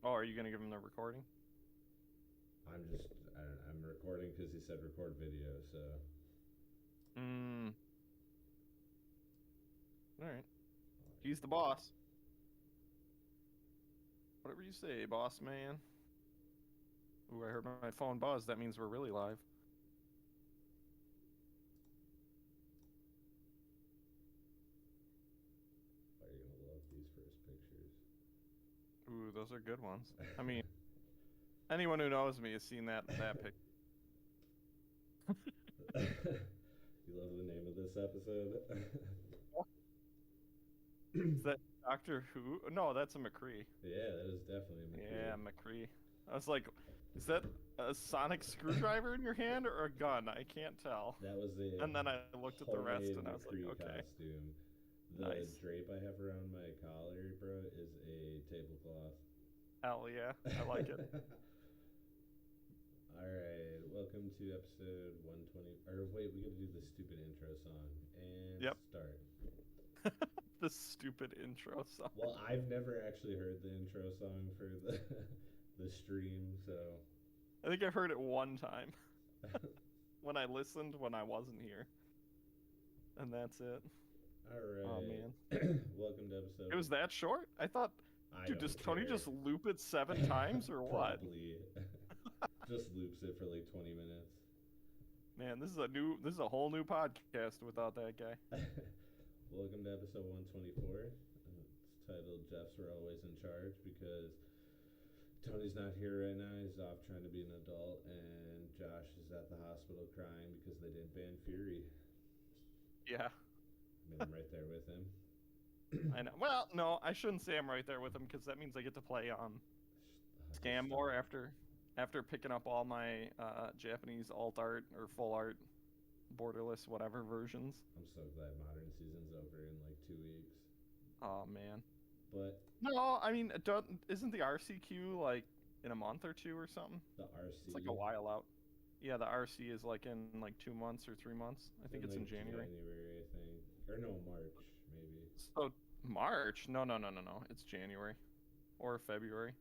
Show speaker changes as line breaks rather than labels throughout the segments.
Oh, are you gonna give him the recording?
I'm recording because he said record video. So
Hmm. All right. He's the boss. Whatever you say, boss man. Ooh, I heard my phone buzz. That means we're really live.
you're gonna love these first pictures.
Ooh, those are good ones. I mean, anyone who knows me has seen that pic.
You love the name of this episode?
Is that Doctor Who? No, that's a McCree.
Yeah, that is definitely a
Yeah,
McCree.
McCree. I was like, is that a sonic screwdriver in your hand or a gun? I can't tell.
That was a
And then I looked at the rest
homemade
and I was like,
McCree
okay,
costume. The
nice.
drape I have around my collar, bro, is a tablecloth.
Hell yeah, I like it.
All right, welcome to episode 120. Or wait, we got to do the stupid intro song and
Yep.
start.
The stupid intro
Well,
song.
I've never actually heard the intro song for the the stream, so
I think I've heard it one time when I listened when I wasn't here, and that's it.
all
Oh
right.
man,
Welcome to
it was
episode.
that short? I thought,
I
dude,
don't
does Tony just
care.
loop it 7 times or what?
Probably just loops it for like 20 minutes.
Man, this is a whole new podcast without that guy.
Welcome to episode 124. It's titled Jeff's Were Always in Charge because Tony's not here right now. He's off trying to be an adult, and Josh is at the hospital crying because they didn't ban Fury.
Yeah,
I mean, I'm right there with him.
I know. Well, no, I shouldn't say I'm right there with him because that means I get to play
Just
Scam more
stop.
after picking up all my Japanese alt art or full art borderless whatever versions.
I'm so glad modern season's over in like 2 weeks.
Oh man.
But
No, I mean, isn't the RCQ like in a month or two or something?
the
It's like a
RC
while out. Yeah, the RC is like in like 2 months or 3 months. I think
in
it's in
like
January.
January, I think. Or no, March, maybe.
So March? No, no, no, no, no. It's January or February.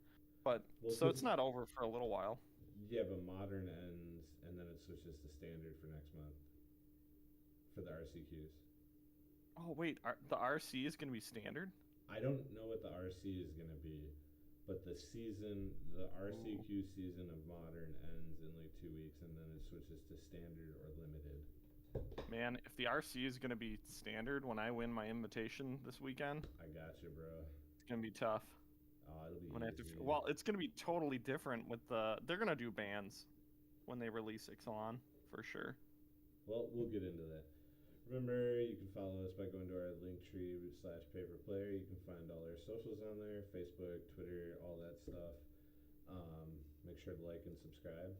But
Well,
so it's
because,
not over for a little while.
yeah, but modern ends and then it switches to standard for next month for the RCQs.
Oh wait, the RC is going to be standard?
I don't know what the RC is going to be, but the
Ooh.
RCQ season of modern ends in like 2 weeks and then it switches to standard or limited.
Man, if the RC is going to be standard when I win my invitation this weekend,
I got you, bro.
it's going to be tough.
Oh, it'll be
I'm gonna have to.
easy.
Well, it's gonna be totally different with the. They're gonna do bans when they release Ixalan for sure.
Well, we'll get into that. Remember, you can follow us by going to our Linktree/paperplayer. You can find all our socials on there: Facebook, Twitter, all that stuff. Make sure to like and subscribe.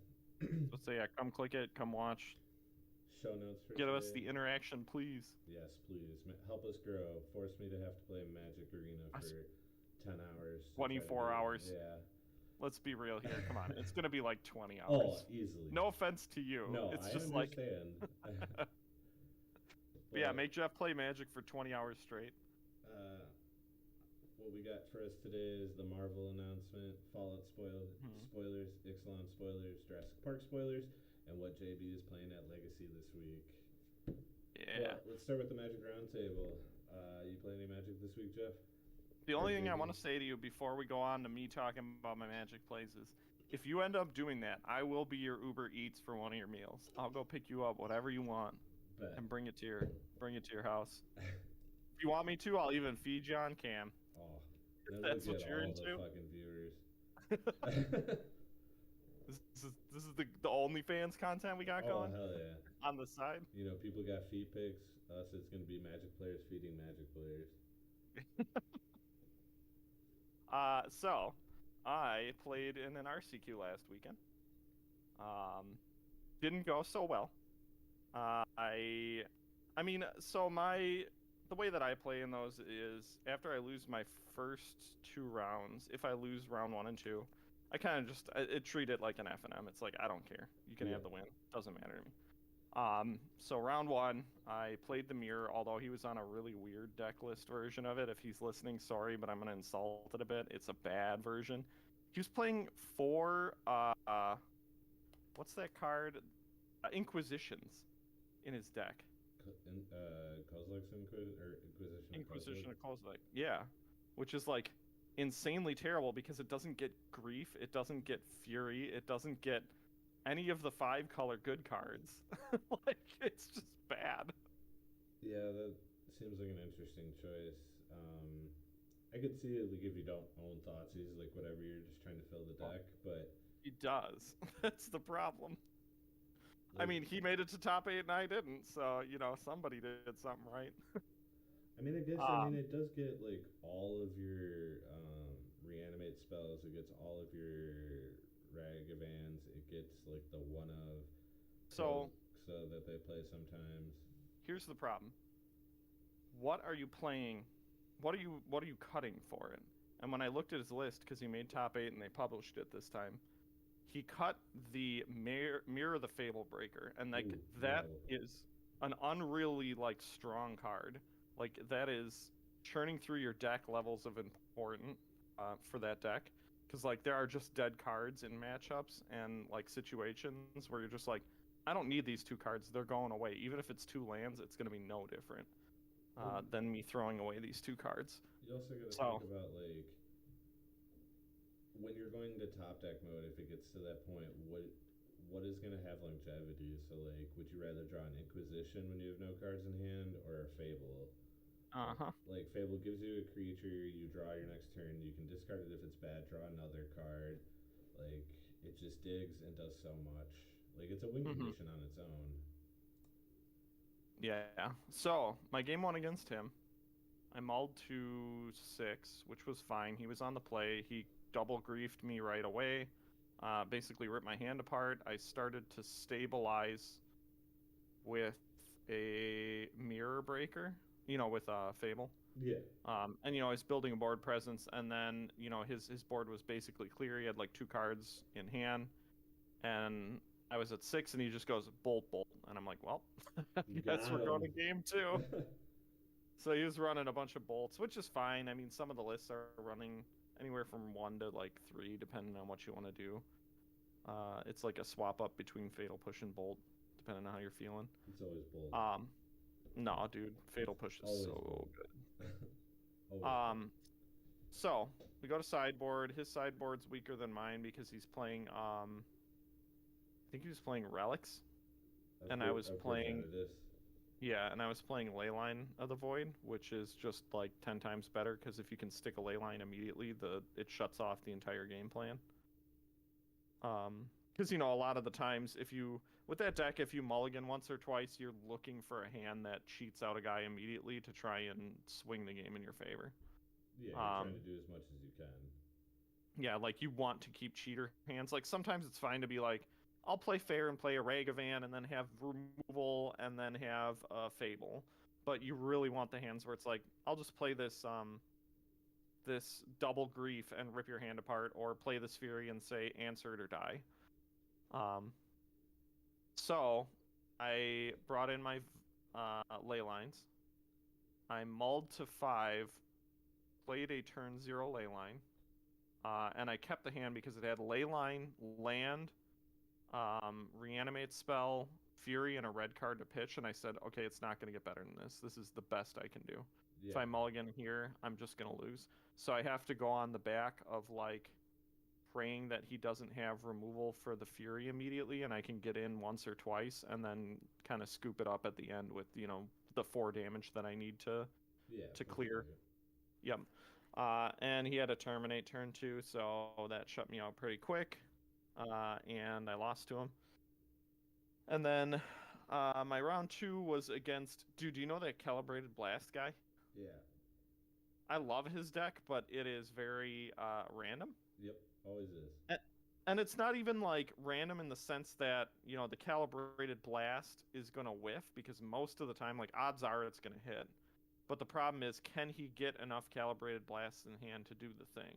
So yeah, come click it, come watch,
Show notes for
give us
today.
the interaction, please.
Yes, please help us grow. Force me to have to play Magic Arena
Us-
for 10 hours to try to
24
beat.
hours.
Yeah.
Let's be real here. Come on, it's gonna be like 20
Oh,
hours.
easily.
No offense to you.
No,
It's
I
just like,
understand.
but yeah,
But
make Jeff play Magic for 20 hours straight.
uh, what we got for us today is the Marvel announcement,
Hmm.
spoilers, Ixalan spoilers, Jurassic Park spoilers, and what JB is playing at Legacy this week.
Yeah.
But let's start with the Magic Roundtable. You play any Magic this week, Jeff?
The
Or
only thing I want
JB?
to say to you before we go on to me talking about my Magic plays is, if you end up doing that, I will be your Uber Eats for one of your meals. I'll go pick you up, whatever you want,
Bet.
and bring it to your house. If you want me to, I'll even feed you on cam.
Oh,
If
then we'll
that's
get
what you're
all the
into.
fucking viewers.
This is the OnlyFans content we got
Oh,
going
hell yeah.
on the side.
You know, people got feet pics. Us, it's going to be Magic players feeding Magic players.
So I played in an RCQ last weekend. Um, didn't go so well. I mean, so the way that I play in those is after I lose my first 2 rounds, if I lose round one and two, I kind of just treat it like an FNM. It's like I don't care. You can
Yeah.
have the win. Doesn't matter to me. So round one, I played the mirror, although he was on a really weird deck list version of it. If he's listening, sorry, but I'm gonna insult it a bit. It's a bad version. he was playing 4 what's that card? Inquisitions in his deck.
Kozilek's Inquisition.
Inquisition of Kozilek. Yeah, which is like insanely terrible because it doesn't get grief, it doesn't get fury, it doesn't get any of the 5-color good cards. Like, it's just bad.
Yeah, that seems like an interesting choice. I could see it like if you don't own Thoughtseize, like whatever, you're just trying to fill the deck, but
He does. That's the problem. I
like,
mean, he made it to top 8 and I didn't, so somebody did something right.
I mean, it does get like all of your reanimate spells. It gets all of your Ragavans. It gets like the one of
So
that they play sometimes.
here's the problem. What are you playing? What are you cutting for it? And when I looked at his list, because he made top 8 and they published it this time, he cut the Mirror the Fable Breaker, and like that is an unreally like strong card. Like, that is churning through your deck levels of important for that deck, because like there are just dead cards in matchups and like situations where you're just like, I don't need these 2 cards, they're going away. Even if it's 2 lands, it's going to be no different than me throwing away these 2 cards.
You also got to think about like when you're going to top deck mode. If it gets to that point, what is going to have longevity? So like, would you rather draw an Inquisition when you have no cards in hand, or a Fable? Like, Fable gives you a creature, you draw your next turn, you can discard it if it's bad, draw another card. Like, it just digs and does so much. Like, it's a win condition on its own.
Yeah. So my game 1 against him, I mauled to 6, which was fine. He was on the play. He double griefed me right away. Basically ripped my hand apart. I started to stabilize with a Mirror Breaker, with Fable.
Yeah.
And I was building a board presence, and then his board was basically clear. He had like 2 cards in hand, and I was at 6, and he just goes bolt, and I'm like, well, I guess we're going to game 2. So he was running a bunch of bolts, which is fine. I mean, some of the lists are running anywhere from 1 to like 3, depending on what you want to do. It's like a swap up between Fatal Push and Bolt, depending on how you're feeling.
It's always Bolt.
No, dude, Fatal Push is always so Bolt. Good. So we go to sideboard. His sideboard's weaker than mine because he's playing. I think he was playing Relics, and I was playing. Yeah, and I was playing Leyline of the Void, which is just like 10 times better, because if you can stick a Leyline immediately, it shuts off the entire game plan. Because a lot of the times, with that deck, if you mulligan once or twice, you're looking for a hand that cheats out a guy immediately to try and swing the game in your favor.
Yeah, you're trying to do as much as you can.
Yeah, like, you want to keep cheater hands. Like, sometimes it's fine to be like, I'll play fair and play a Ragavan and then have removal and then have a Fable. But you really want the hands where it's like, I'll just play this this double grief and rip your hand apart, or play this Fury and say answer it or die. So I brought in my Leylines. I mulled to 5, played a turn 0 Leyline, and I kept the hand because it had Leyline, land, reanimate spell, Fury, and a red card to pitch, and I said, okay, it's not going to get better than this. This is the best I can do. Yeah. If I mulligan here, I'm just going to lose. So I have to go on the back of, like, praying that he doesn't have removal for the Fury immediately, and I can get in once or twice, and then kind of scoop it up at the end with, the 4 damage that I need to clear. Yep. And he had a terminate turn 2, so that shut me out pretty quick. And I lost to him. And then my round 2 was against... Dude, do you know that Calibrated Blast guy?
Yeah.
I love his deck, but it is very random.
Yep, always is.
And it's not even like random in the sense that, the Calibrated Blast is going to whiff, because most of the time, like, odds are it's going to hit. But the problem is, can he get enough Calibrated Blasts in hand to do the thing?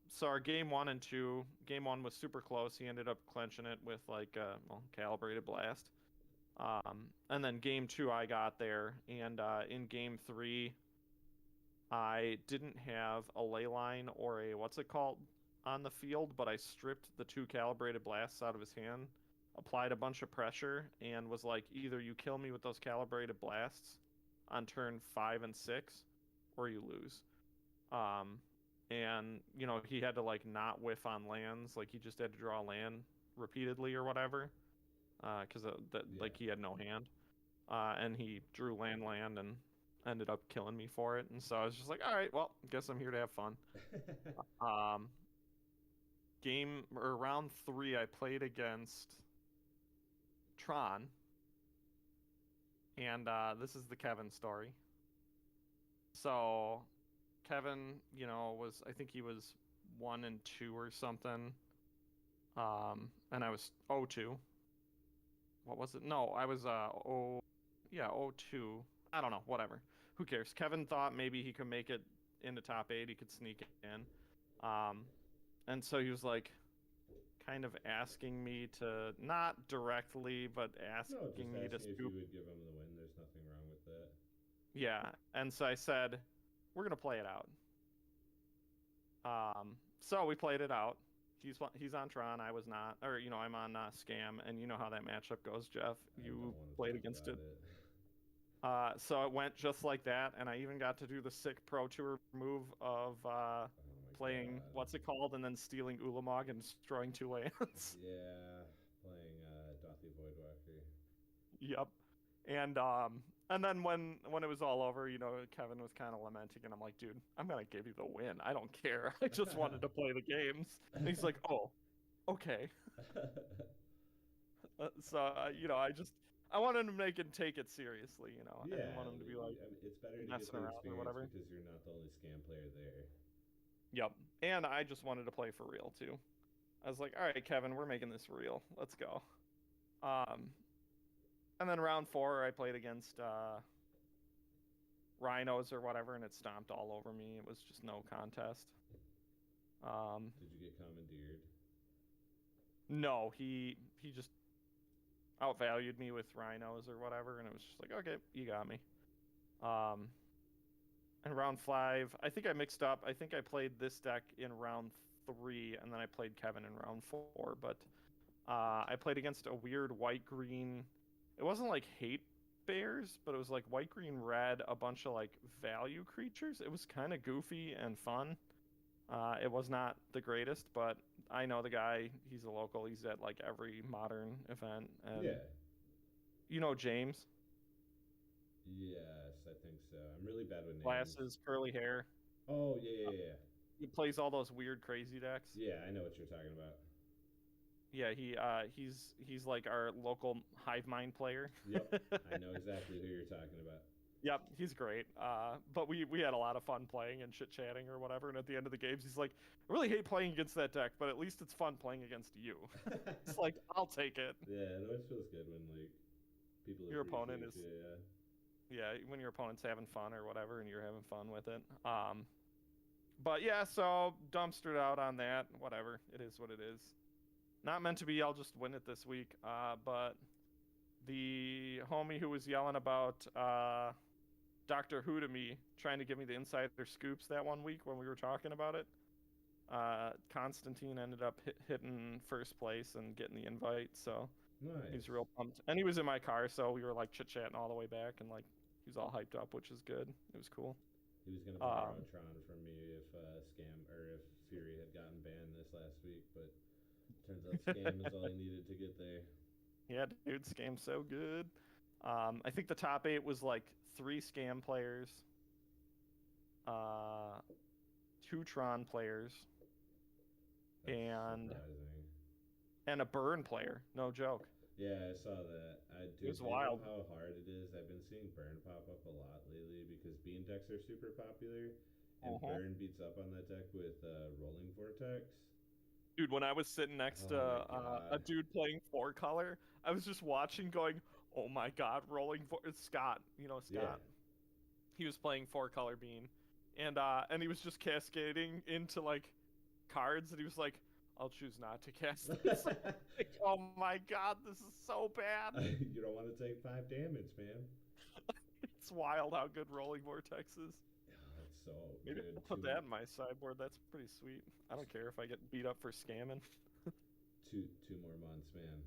So our game 1 and 2, game 1 was super close. He ended up clenching it with like Calibrated Blast. And then game 2 I got there, and in game 3 I didn't have a ley line or a what's it called on the field, but I stripped the two calibrated blasts out of his hand, applied a bunch of pressure, and was like, either you kill me with those calibrated blasts on turn 5 and 6, or you lose. Um, and he had to like not whiff on lands, like he just had to draw a land repeatedly or whatever, because like he had no hand. And he drew land and ended up killing me for it. And so I was just like, all right, well, guess I'm here to have fun. Um, round 3, I played against Tron, and this is the Kevin story. So Kevin, I think he was 1-2 or something. And I was 0-2. What was it? No, I was 0-2. I don't know, whatever. Who cares? Kevin thought maybe he could make it into top 8, he could sneak in. And so he was like kind of asking me to, not directly, but asking me to
if
scoop.
you would give him the win. There's nothing wrong with that.
Yeah, and so I said, we're gonna play it out. So we played it out. He's on Tron, I was not, or I'm on Scam, and you know how that matchup goes, Jeff. You played against it. So it went just like that, and I even got to do the sick Pro Tour move of playing what's it called, and then stealing Ulamog and destroying 2 lands.
Yeah, playing Dothy Voidwalker.
Yep. And then when it was all over, Kevin was kind of lamenting, and I'm like, dude, I'm gonna give you the win. I don't care. I just wanted to play the games. And he's like, oh, okay. So I wanted to make him take it seriously. I didn't want him to be like,
it's better to get
messing
the
around or whatever.
Because you're not the only Scam player there.
Yep. And I just wanted to play for real too. I was like, all right, Kevin, we're making this real. Let's go. And then round 4, I played against Rhinos or whatever, and it stomped all over me. It was just no contest.
Did you get commandeered?
No, he just outvalued me with Rhinos or whatever, and it was just like, okay, you got me. And round 5, I think I mixed up. I think I played this deck in round 3, and then I played Kevin in round 4, but I played against a weird white-green. It wasn't like hate bears, but it was like white, green, red, a bunch of like value creatures. It was kind of goofy and fun. It was not the greatest, but I know the guy. He's a local. He's at like every modern event. And
yeah.
You know James?
Yes, I think so. I'm really bad with names.
Glasses, curly hair.
Oh, yeah.
He plays all those weird, crazy decks.
Yeah, I know what you're talking about.
Yeah, he's like our local hive mind player.
Yep, I know exactly who you're talking about.
Yep, he's great. But we had a lot of fun playing and chit chatting or whatever. And at the end of the games, he's like, "I really hate playing against that deck, but at least it's fun playing against you." It's like, I'll take it.
Yeah, it always feels good when like people.
Your opponent is.
You,
yeah, when your opponent's having fun or whatever, and you're having fun with it. But yeah, so dumpstered out on that. Whatever, it is what it is. Not meant to be. I'll just win it this week. But the homie who was yelling about Doctor Who to me, trying to give me the insider scoops that one week when we were talking about it, Constantine ended up hitting first place and getting the invite. So
nice.
He's real pumped. And he was in my car, so we were like chit-chatting all the way back, and like he was all hyped up, which is good. It was cool.
He was gonna borrow Tron from me if if Fury had gotten banned this last week, but turns out Scam is all he needed to get there.
Yeah, dude, Scam's so good. I think the top 8 was like 3 Scam players, 2 Tron players,
That's
and
surprising.
And a Burn player. No joke.
Yeah, I saw that.
It was wild.
Know how hard it is. I've been seeing Burn pop up a lot lately because Bean decks are super popular, and Burn beats up on that deck with Rolling Vortex.
Dude, when I was sitting next to a dude playing 4-color, I was just watching going, oh my god, Scott. You know, Scott. Yeah. He was playing 4-color Bean. And he was just cascading into, like, cards, and he was like, I'll choose not to cast this. Like, oh my god, this is so bad.
You don't want to take 5 damage, man.
It's wild how good Rolling Vortex is.
Oh, it's so
Maybe
good.
I'll put that in my sideboard. That's pretty sweet. I don't care if I get beat up for scamming.
Two more months, man,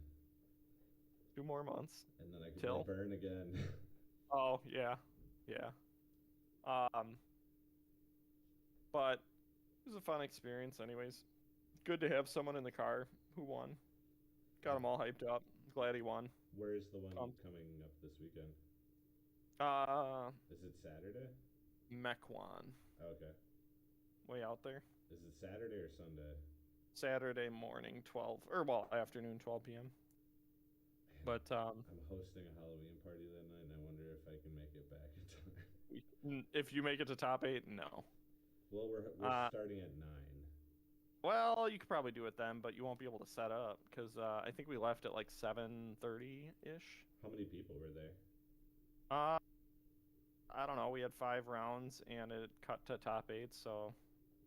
2 more months
and then I can
till.
play Burn again.
Oh yeah, yeah. Um, but it was a fun experience, anyways. Good to have someone in the car who won. Got him all hyped up. Glad he won.
Where is the one
Pumped.
coming up this weekend?
Uh,
Is it Saturday?
Mequon,
Okay.
way out there.
Is it Saturday or Sunday?
Saturday morning, 12, or well, afternoon, 12 p.m.
Man,
But
I'm hosting a Halloween party that night, and I wonder if I can make it back in time.
if you make it to top 8, no.
Well, we're starting at 9.
Well, you could probably do it then, but you won't be able to set up because I think we left at like 7:30 ish.
How many people were there?
I don't know. We had 5 rounds and it cut to top 8, so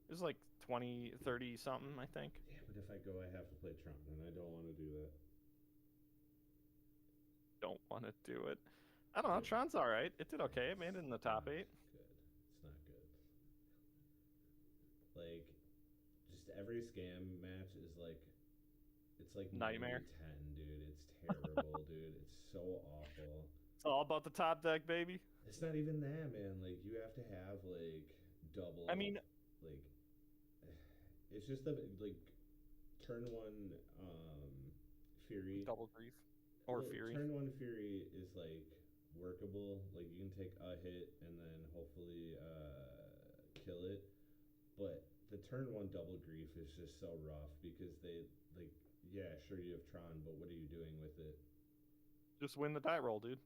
it was like 20, 30 something, I think.
Yeah, but if I go, I have to play Tron, and I don't want to do that.
Don't want to do it. I don't know. Tron's all right. It did okay. It made it in the top 8.
Good. It's not good. Like, just every scam match is like, it's like
Nightmare.
10, dude. It's terrible, dude. It's so awful.
It's all about the top deck, baby.
It's not even that, man. Like, you have to have like double.
I mean,
like, it's just the like turn 1 Fury.
double grief or Fury.
Turn 1 Fury is like workable. Like, you can take a hit and then hopefully kill it. But the turn 1 double grief is just so rough because they like, yeah, sure, you have Tron, but what are you doing with it?
Just win the die roll, dude.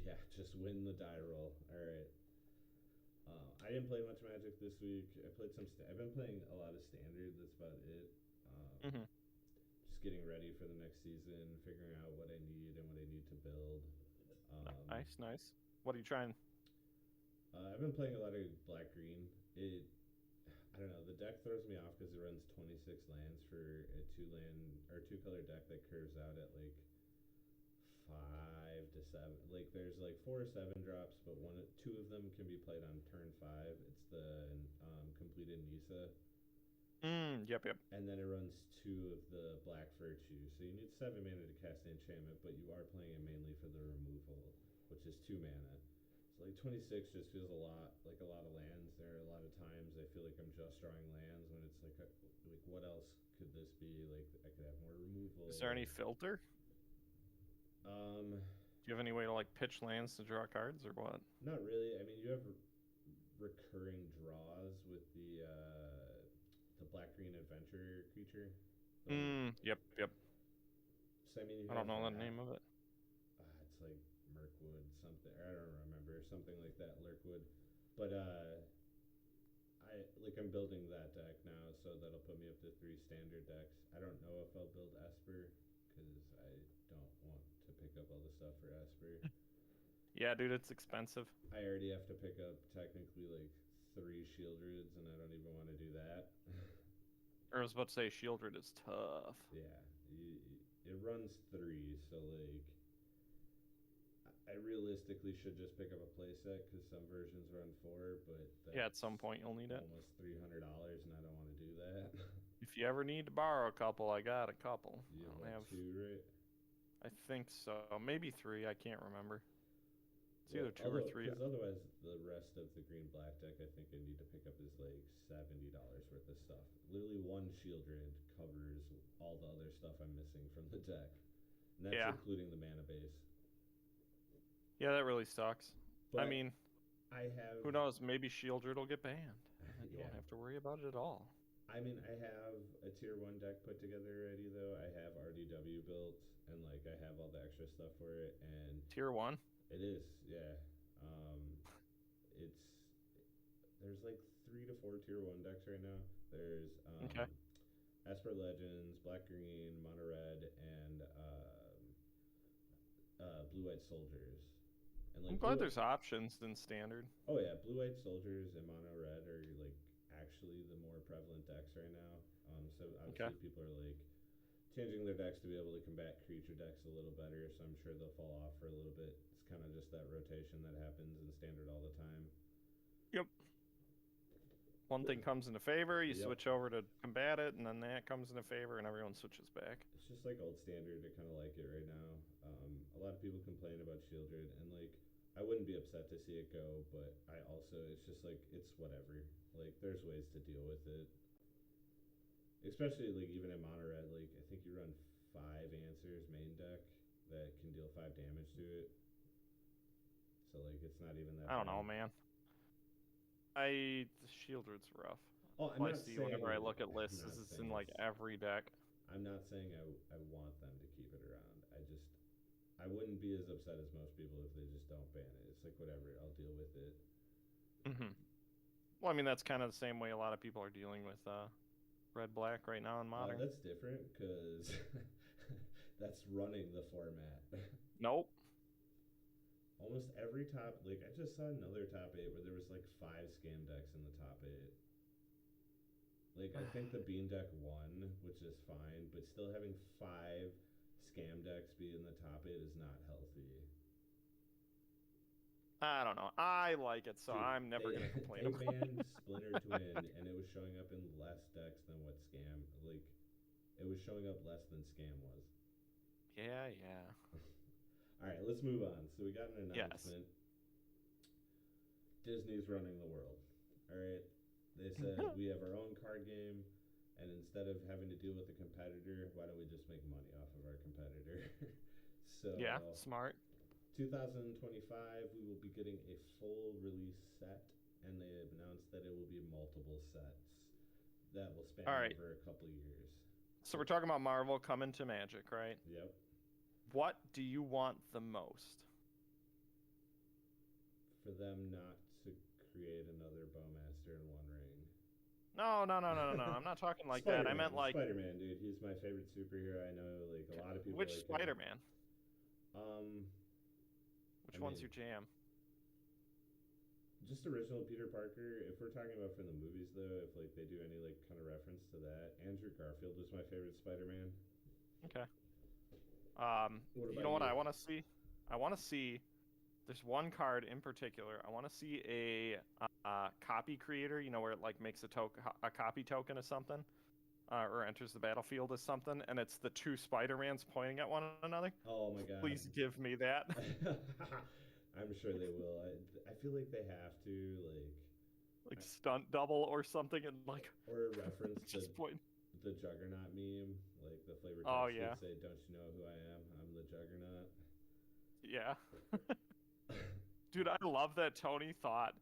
Yeah, just win the die roll. All right. I didn't play much Magic this week. I played some. I've been playing a lot of Standard. That's about it. Just getting ready for the next season, figuring out what I need and what I need to build.
Nice. What are you trying?
I've been playing a lot of black green. I don't know. The deck throws me off because it runs 26 lands for a 2-color deck that curves out at like 5 to 7. Like, there's like 4 or 7 drops, but 2 of them can be played on turn 5. It's the completed Nisa.
Yep.
And then it runs 2 of the Black Virtue. So you need 7 mana to cast the enchantment, but you are playing it mainly for the removal, which is 2 mana. So like 26 just feels a lot of lands. There are a lot of times I feel like I'm just drawing lands when it's like what else could this be? Like, I could have more removal.
Is there any filter? Do you have any way to like pitch lands to draw cards or what?
Not really. I mean, you have recurring draws with the black green adventure creature.
Yep.
So I mean,
I don't know the name of it.
It's like Mirkwood something. I don't remember, something like that, Lurkwood. But I'm building that deck now, so that'll put me up to 3 standard decks. I don't know if I'll build Esper because I don't want to pick up all the stuff for Esper.
Yeah, dude, it's expensive.
I already have to pick up technically like 3 Shieldreds, and I don't even want to do that.
I was about to say Shieldred is tough.
Yeah, it runs 3, so like I realistically should just pick up a playset because some versions run 4, but
yeah, at some point you'll need it.
Almost $300, and I don't want to do that.
If you ever need to borrow a couple, I got a couple.
You
I
have 2, right?
I think so. Maybe 3. I can't remember. It's either 2 or 3.
Because otherwise, the rest of the green-black deck, I think I need to pick up is like $70 worth of stuff. Literally, 1 Shieldred covers all the other stuff I'm missing from the deck, and that's including the mana base.
Yeah, that really sucks.
But
I mean, who knows? Maybe Shieldred will get banned. You won't have to worry about it at all.
I mean, I have a tier 1 deck put together already, though. I have RDW built, and like I have all the extra stuff for it. And
tier 1?
It is, yeah. There's like 3 to 4 tier 1 decks right now. There's Esper Legends, Black Green, Mono Red, and Blue White Soldiers. And like
I'm glad there's options than standard.
Oh yeah, Blue White Soldiers and Mono Red are like actually the more prevalent decks right now. So obviously people are like changing their decks to be able to combat creature decks a little better, so I'm sure they'll fall off for a little bit. It's kind of just that rotation that happens in standard all the time.
Yep. one thing comes into favor, you
Yep.
switch over to combat it, and then that comes into favor, and everyone switches back.
It's just like old standard. I kind of like it right now. A lot of people complain about Shieldred, and like I wouldn't be upset to see it go, but I also it's just like it's whatever. Like there's ways to deal with it, especially like even in Mono Red. Like I think you run 5 answers main deck that can deal 5 damage to it. So like it's not even that.
I don't know,
bad.
man. The Shieldred's rough.
Oh, I'm
I
not
see
saying.
whenever I look at
I'm
lists,
not
this is
saying
in like
it's-
every deck.
I'm not saying I want them to keep it around. I wouldn't be as upset as most people if they just don't ban it. It's like whatever, I'll deal with it.
Mm-hmm. Well, I mean that's kind of the same way a lot of people are dealing with red black right now in modern.
That's different because that's running the format.
Nope.
Almost every top, like I just saw another top 8 where there was like 5 scam decks in the top 8. Like I think the bean deck won, which is fine, but still having 5 scam decks be in the top 8 is not healthy.
I don't know. I like it, so
Dude,
I'm never gonna complain
They
about it.
banned Splinter Twin, and it was showing up in less decks than what Scam. Like, it was showing up less than Scam was.
Yeah, yeah.
All right, let's move on. So we got an
Yes.
announcement. Disney's running the world. All right. They said we have our own card game, and instead of having to deal with a competitor, why don't we just make money off of our competitor? So
Yeah, smart.
2025, we will be getting a full release set, and they have announced that it will be multiple sets that will span
All right.
over a couple years.
So we're talking about Marvel coming to Magic, right?
Yep.
What do you want the most?
For them not to create another Bowmaster in One Ring.
No. I'm not talking like that. I meant like
Spider-Man, dude. He's my favorite superhero. I know, like a lot of people.
which
like
Spider-Man?
I
Which one's
mean-
your jam?
Just original Peter Parker. If we're talking about from the movies, though, if like they do any like kind of reference to that, Andrew Garfield was my favorite Spider-Man.
Okay.
What
You
about
know what
you?
I want to see? I want to see. There's one card in particular. I want to see a copy creator. You know, where it like makes a copy token of something, or enters the battlefield as something, and it's the 2 Spider-Mans pointing at one another.
Oh my god!
Please give me that.
I'm sure they will. I feel like they have to
Like stunt double or something, and like
or a reference to
just point.
the Juggernaut meme, like the flavor text
Oh,
would
yeah.
say, "Don't you know who I am? I'm the Juggernaut."
Yeah. Dude, I love that Tony thought.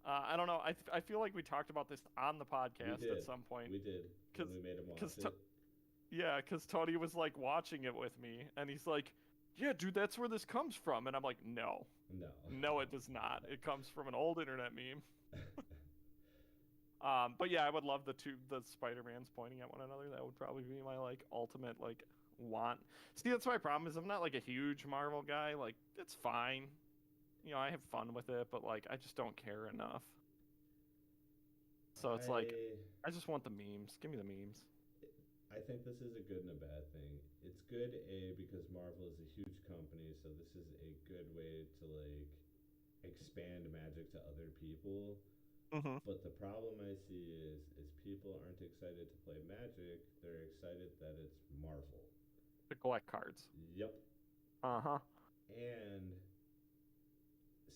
I don't know. I feel like we talked about this on the podcast
did.
at some point.
We did.
'Cause-
When we made him watch
'cause
it.
Yeah, because Tony was like watching it with me, and he's like, "Yeah, dude, that's where this comes from." And I'm like, "No,
No.
no, it does not. It comes from an old internet meme." But yeah, I would love the Spider-Mans pointing at one another. That would probably be my like ultimate like want. See, that's my problem is I'm not like a huge Marvel guy. Like it's fine, you know, I have fun with it, but like I just don't care enough. So it's like I just want the memes. Give me the memes.
I think this is a good and a bad thing. It's good, because Marvel is a huge company, so this is a good way to like expand Magic to other people.
Mm-hmm.
But the problem I see is people aren't excited to play Magic. They're excited that it's Marvel.
To collect cards.
Yep.
Uh-huh.
And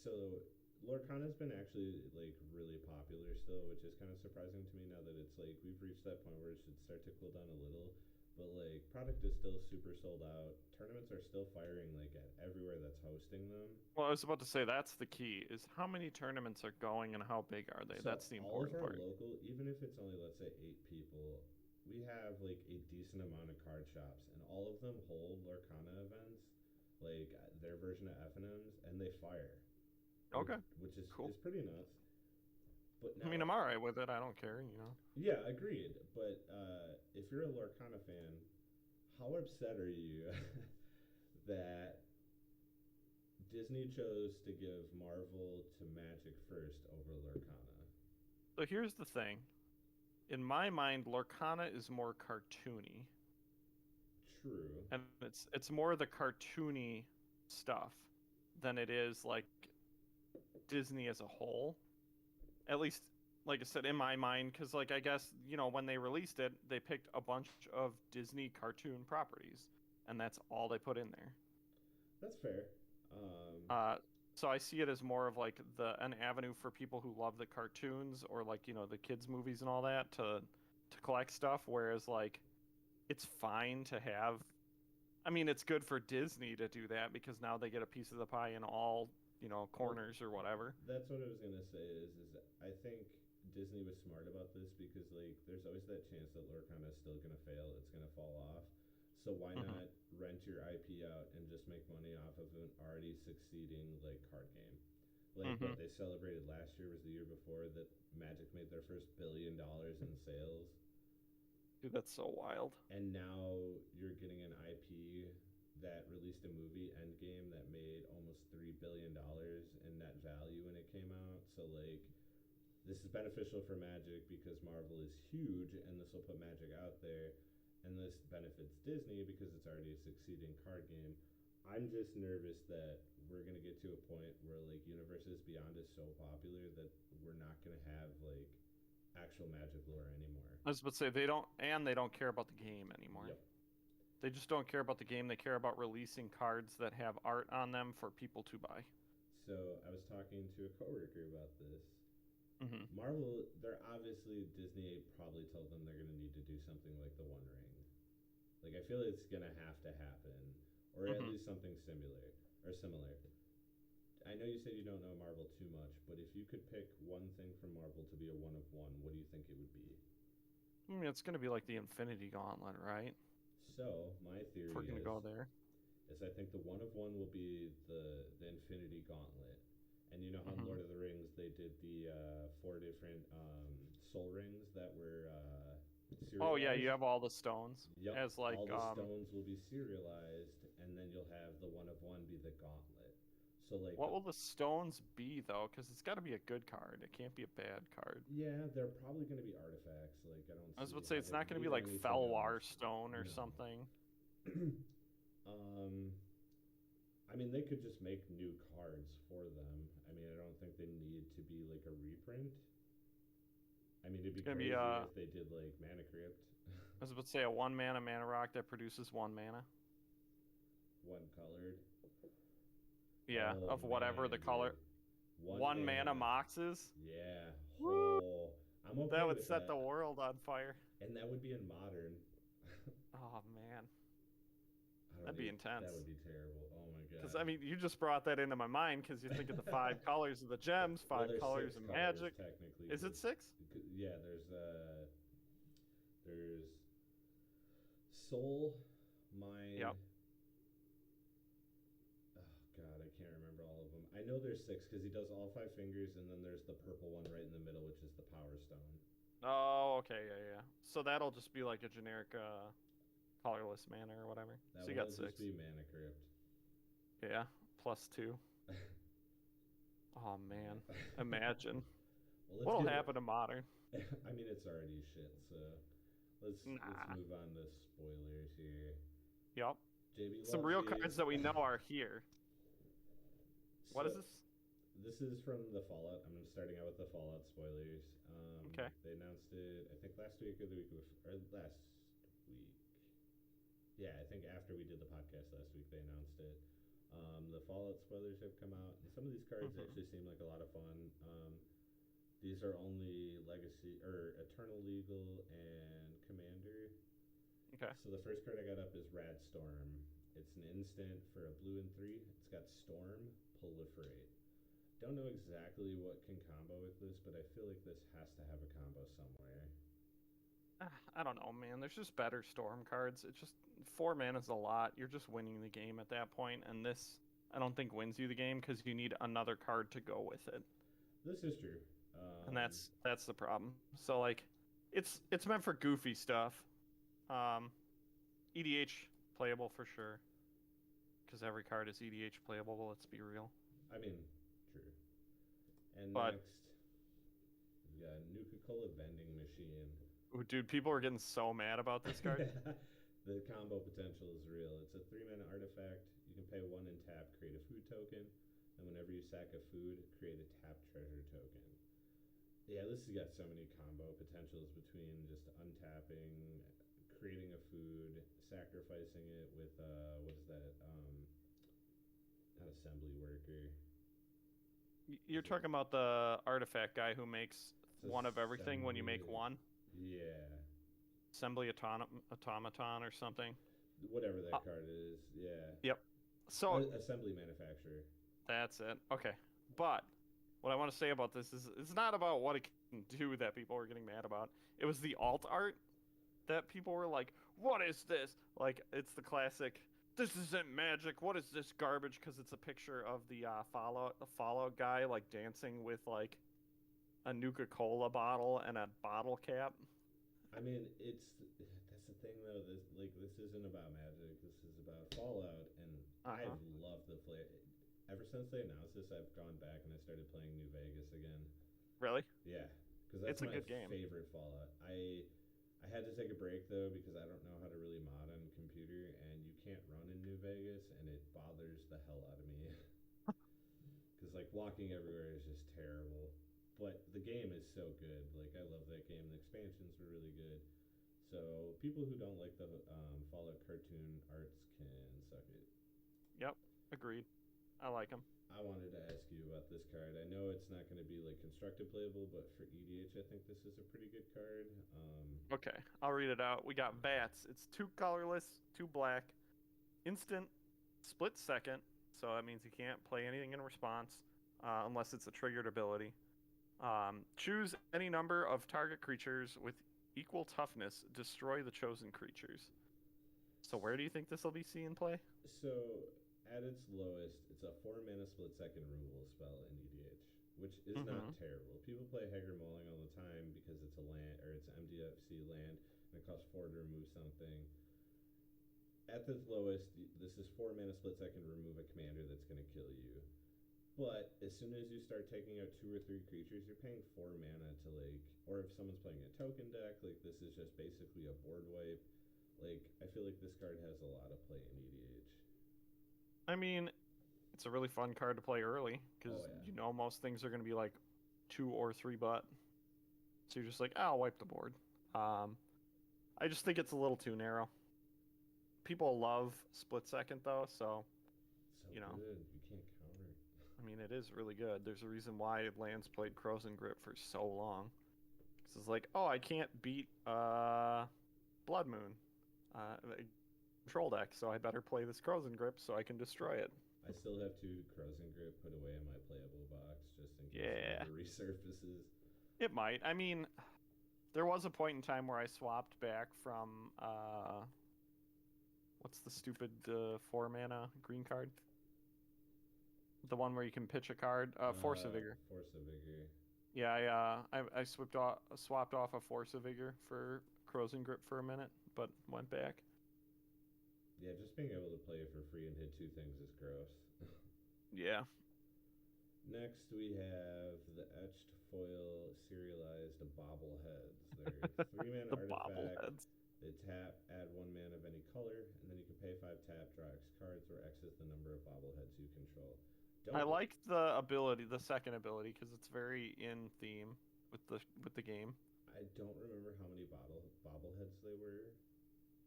so Lorcana's been actually like really popular still, which is kind of surprising to me now that it's like we've reached that point where it should start to cool down a little. But like product is still super sold out. Tournaments are still firing like at everywhere that's hosting them.
Well, I was about to say that's the key is how many tournaments are going and how big are they?
So
That's the
all
important
of our
part.
local, even if it's only let's say 8 people, we have like a decent amount of card shops, and all of them hold Lorcana events, like their version of FNMs, and they fire.
Okay.
Which is
Cool.
is pretty nuts. But
I mean, I'm alright with it. I don't care, you know.
Yeah, agreed. But if you're a Lorcana fan, how upset are you that Disney chose to give Marvel to Magic first over Lorcana?
So here's the thing. In my mind, Lorcana is more cartoony,
True.
and it's more the cartoony stuff than it is like Disney as a whole. At least like I said, in my mind, because like I guess when they released it, they picked a bunch of Disney cartoon properties, and that's all they put in there.
That's fair. Um,
Uh, so I see it as more of like an avenue for people who love the cartoons or like the kids movies and all that to collect stuff. Whereas like it's fine to have. I mean, it's good for Disney to do that because now they get a piece of the pie in all
well,
corners or whatever.
that's what I was gonna say. Is I think Disney was smart about this because like there's always that chance that Lorcana is still gonna fail. It's gonna fall off. So why
Hmm.
not rent your IP out and just make money off of an already succeeding like card game? Like
Hmm.
what they celebrated last year was the year before that Magic made their first $1 billion in sales,
Dude, that's so wild.
and now you're getting an IP that released a movie Endgame that made almost $3 billion in net value when it came out. So like this is beneficial for Magic because Marvel is huge and this will put Magic out there, and this benefits Disney because it's already a succeeding card game. I'm just nervous that we're gonna get to a point where like Universes Beyond is so popular that we're not gonna have like actual Magic lore anymore.
I was about to say they don't care about the game anymore.
Yep.
They just don't care about the game. They care about releasing cards that have art on them for people to buy.
So I was talking to a coworker about this.
Hmm.
Marvel, they're obviously Disney probably told them they're gonna need to do something like the One Ring. Like I feel it's gonna have to happen, or at
Hmm.
least something similar. I know you said you don't know Marvel too much, but if you could pick one thing from Marvel to be a one of one, what do you think it would be?
I mean, it's going to be like the Infinity Gauntlet, right?
So my
If
theory
we're going to go there.
is I think the one of one will be the Infinity Gauntlet, and you know how in
Hmm.
Lord of the Rings they did the four different soul rings that were
Oh yeah, you
serialized.
have all the stones
Yep,
as like
all the stones will be serialized, and then you'll have the one of one be the gauntlet. So like
what will the stones be though? Because it's got to be a good card. It can't be a bad card.
yeah, they're probably going to be artifacts. Like I don't
I was
see
about to say
how
it's
they
not going to be
need
like
anything
Felwar
else.
stone or
No.
something.
um, I mean, they could just make new cards for them. I mean, I don't think they need to be like a reprint. I mean, it'd
It's
be
going to be
crazy if they did like Mana Crypt,
I was about to say a 1 mana rock that produces 1 mana.
one colored.
Yeah,
Oh
of whatever
man,
the
dude,
color.
one
1 mana
mana.
moxes.
Yeah.
Woo!
Oh, I'm
That
okay
would
with
set
that.
the world on fire.
And that would be in modern.
Oh man,
I don't
that'd be
even.
intense.
That would be terrible. Oh my
Because
god.
I mean, you just brought that into my mind because you think of the 5 colors of the gems,
Well,
five
there's
colors
six
of
colors
magic.
technically.
Is it 6?
Yeah, there's soul, mind.
Yep.
Oh god, I can't remember all of them. I know there's six because he does all five fingers, and then there's the purple one right in the middle, which is the power stone.
Oh, okay, yeah. So that'll just be like a generic colorless mana or whatever.
That
So you
one
got
will
6.
just be Mana Crypt.
Yeah, +2. Oh man, imagine
Well, let's
what'll
get.
happen to modern.
I mean, it's already shit. So let's
Nah.
move on to spoilers here.
Yep.
JB
Some
loves
real
these.
cards that we know are here. What is
So,
this?
This is from the Fallout. I'm starting out with the Fallout spoilers.
Okay.
They announced it, I think last week or the week before, or last week. Yeah, I think after we did the podcast last week, they announced it. The Fallout spoilers have come out, and some of these cards
Mhm.
actually seem like a lot of fun. These are only Legacy or Eternal Legal and Commander.
Okay.
So the first card I got up is Rad Storm. It's an instant for a blue and 3. It's got Storm, Proliferate. Don't know exactly what can combo with this, but I feel like this has to have a combo somewhere.
I don't know, man. There's just better storm cards. It's just 4 mana is a lot. You're just winning the game at that point, and this I don't think wins you the game because you need another card to go with it,
This is true.
and that's the problem. So like, it's meant for goofy stuff. EDH playable for sure, because every card is EDH playable. Let's be real.
I mean, true. And
But-
next, we've got Nuka-Cola Vending Machine.
Ooh, dude, people are getting so mad about this card.
The combo potential is real. It's a 3-mana artifact. You can pay 1 and tap, create a food token, and whenever you sack a food, create a tap treasure token. Yeah, this has got so many combo potentials between just untapping, creating a food, sacrificing it with what is that? Not assembly worker.
You're
Is it?
talking about the artifact guy who makes
It's
one of everything when you make
assembly.
one.
Yeah,
Assembly automaton or something.
whatever
Uh,
that card is. Yeah,
yep. So
assembly manufacturer.
that's it. Okay. But what I want to say about this is it's not about what it can do that people were getting mad about. It was the alt art that people were like, "What is this?" Like it's the classic, "This isn't magic. What is this garbage?" Because it's a picture of the Fallout guy like dancing with like a Nuka-Cola bottle and a bottle cap.
I mean, that's the thing though. This isn't about Magic. This is about Fallout, and I've
Uh-huh.
loved the flair. Ever since they announced this, I've gone back and I started playing New Vegas again.
Really?
Yeah, because that's
It's a
my
good game.
favorite Fallout. I had to take a break though because I don't know how to really mod on computer, and you can't run in New Vegas, and it bothers the hell out of me. Because like walking everywhere is just terrible. But the game is so good. Like I love that game. The expansions were really good. So people who don't like the Fallout cartoon arts can suck it.
Yep. Agreed. I like them.
I wanted to ask you about this card. I know it's not going to be like constructed playable, but for EDH, I think this is a pretty good card.
Okay, I'll read it out. We got Bats. It's 2 colorless, 2 black, instant, split second. So that means you can't play anything in response unless it's a triggered ability. Choose any number of target creatures with equal toughness. Destroy the chosen creatures. So where do you think this will be seen play?
So at its lowest, it's a 4 mana split second removal spell in EDH, which is not
Mm-hmm.
terrible. People play Hager Mauling all the time because it's a land or it's MDFC land and it costs 4 to remove something. At its lowest, this is 4 mana split second remove a commander that's going to kill you. But as soon as you start taking out 2 or 3 creatures, you're paying 4 mana to like, or if someone's playing a token deck, like this is just basically a board wipe. Like I feel like this card has a lot of play in EDH.
I mean, it's a really fun card to play early because
Oh yeah,
you know most things are going to be like 2 or 3 butt. So you're just like, I'll wipe the board. I just think it's a little too narrow. People love split second though, so
so
you know,
good. You can't counter.
I mean, it is really good. There's a reason why Lance played Crows and Grip for so long. Because it's like, oh, I can't beat Blood Moon control deck, so I better play this Crows and Grip so I can destroy it.
I still have 2 Crows and Grip put away in my playable box just in case
Yeah,
it ever resurfaces.
it might. I mean, there was a point in time where I swapped back from what's the stupid 4 mana green card? The one where you can pitch a card, Force of Vigor.
Force of Vigor.
Yeah, I swapped off a Force of Vigor for Crows and Grip for a minute, but went back.
Yeah, just being able to play it for free and hit 2 things is gross.
Yeah.
Next, we have the etched foil serialized bobbleheads. They're 3 mana
The
artifact.
bobbleheads.
They tap, add 1 mana of any color, and then you can pay 5 tap, draw X cards, or X is the number of bobbleheads you control.
I
Don't
like the ability, the second ability, because it's very in theme with the game.
I don't remember how many bobbleheads they were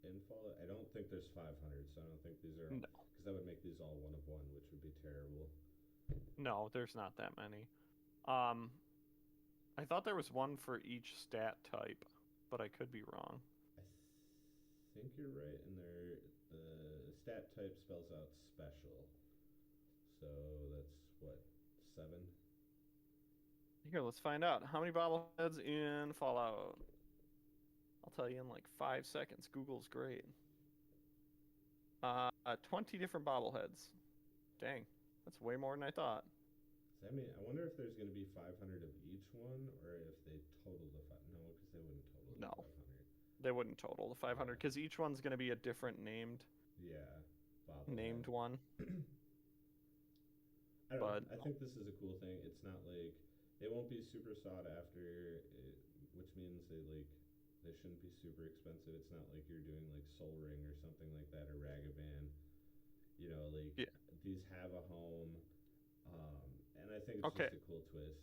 in Fallout. I don't think there's 500, so I don't think these are
No,
because that would make these all 1 of 1, which would be terrible.
no, there's not that many. I thought there was one for each stat type, but I could be wrong.
I think you're right, and the stat type spells out special. So that's what 7.
Here, let's find out. How many bobbleheads in Fallout? I'll tell you in like 5 seconds. Google's great. 20 different bobbleheads. Dang, that's way more than I thought.
Does that mean I wonder if there's going to be 500 of each one, or if they total the five? No, because they wouldn't total the
No.
500.
They wouldn't total the 500 because each one's going to be a different named
Yeah, bobblehead.
one.
I don't
But
know. I think this is a cool thing. It's not like it won't be super sought after, which means they shouldn't be super expensive. It's not like you're doing like Soul Ring or something like that or Ragavan. You know, like
yeah.
these have a home, and I think it's
Okay.
just a cool twist.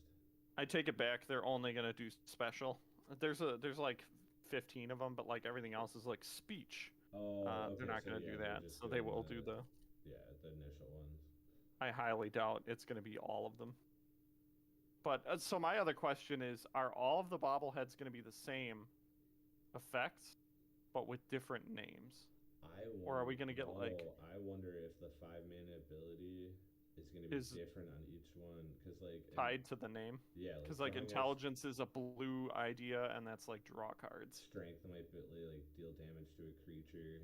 I take it back. They're only gonna do special. There's like 15 of them, but like everything else is like speech.
Oh, okay.
They're not
So
gonna
yeah,
do
they're
that.
just
So they
doing
will do the.
the initial ones.
I highly doubt it's gonna be all of them. But so my other question is, are all of the bobbleheads gonna be the same effects, but with different names? Or are we gonna get like?
I wonder if the 5-mana ability is gonna be different on each one, because like
tied to the name.
Yeah,
because like intelligence is a blue idea, and that's like draw cards.
Strength might be like deal damage to a creature.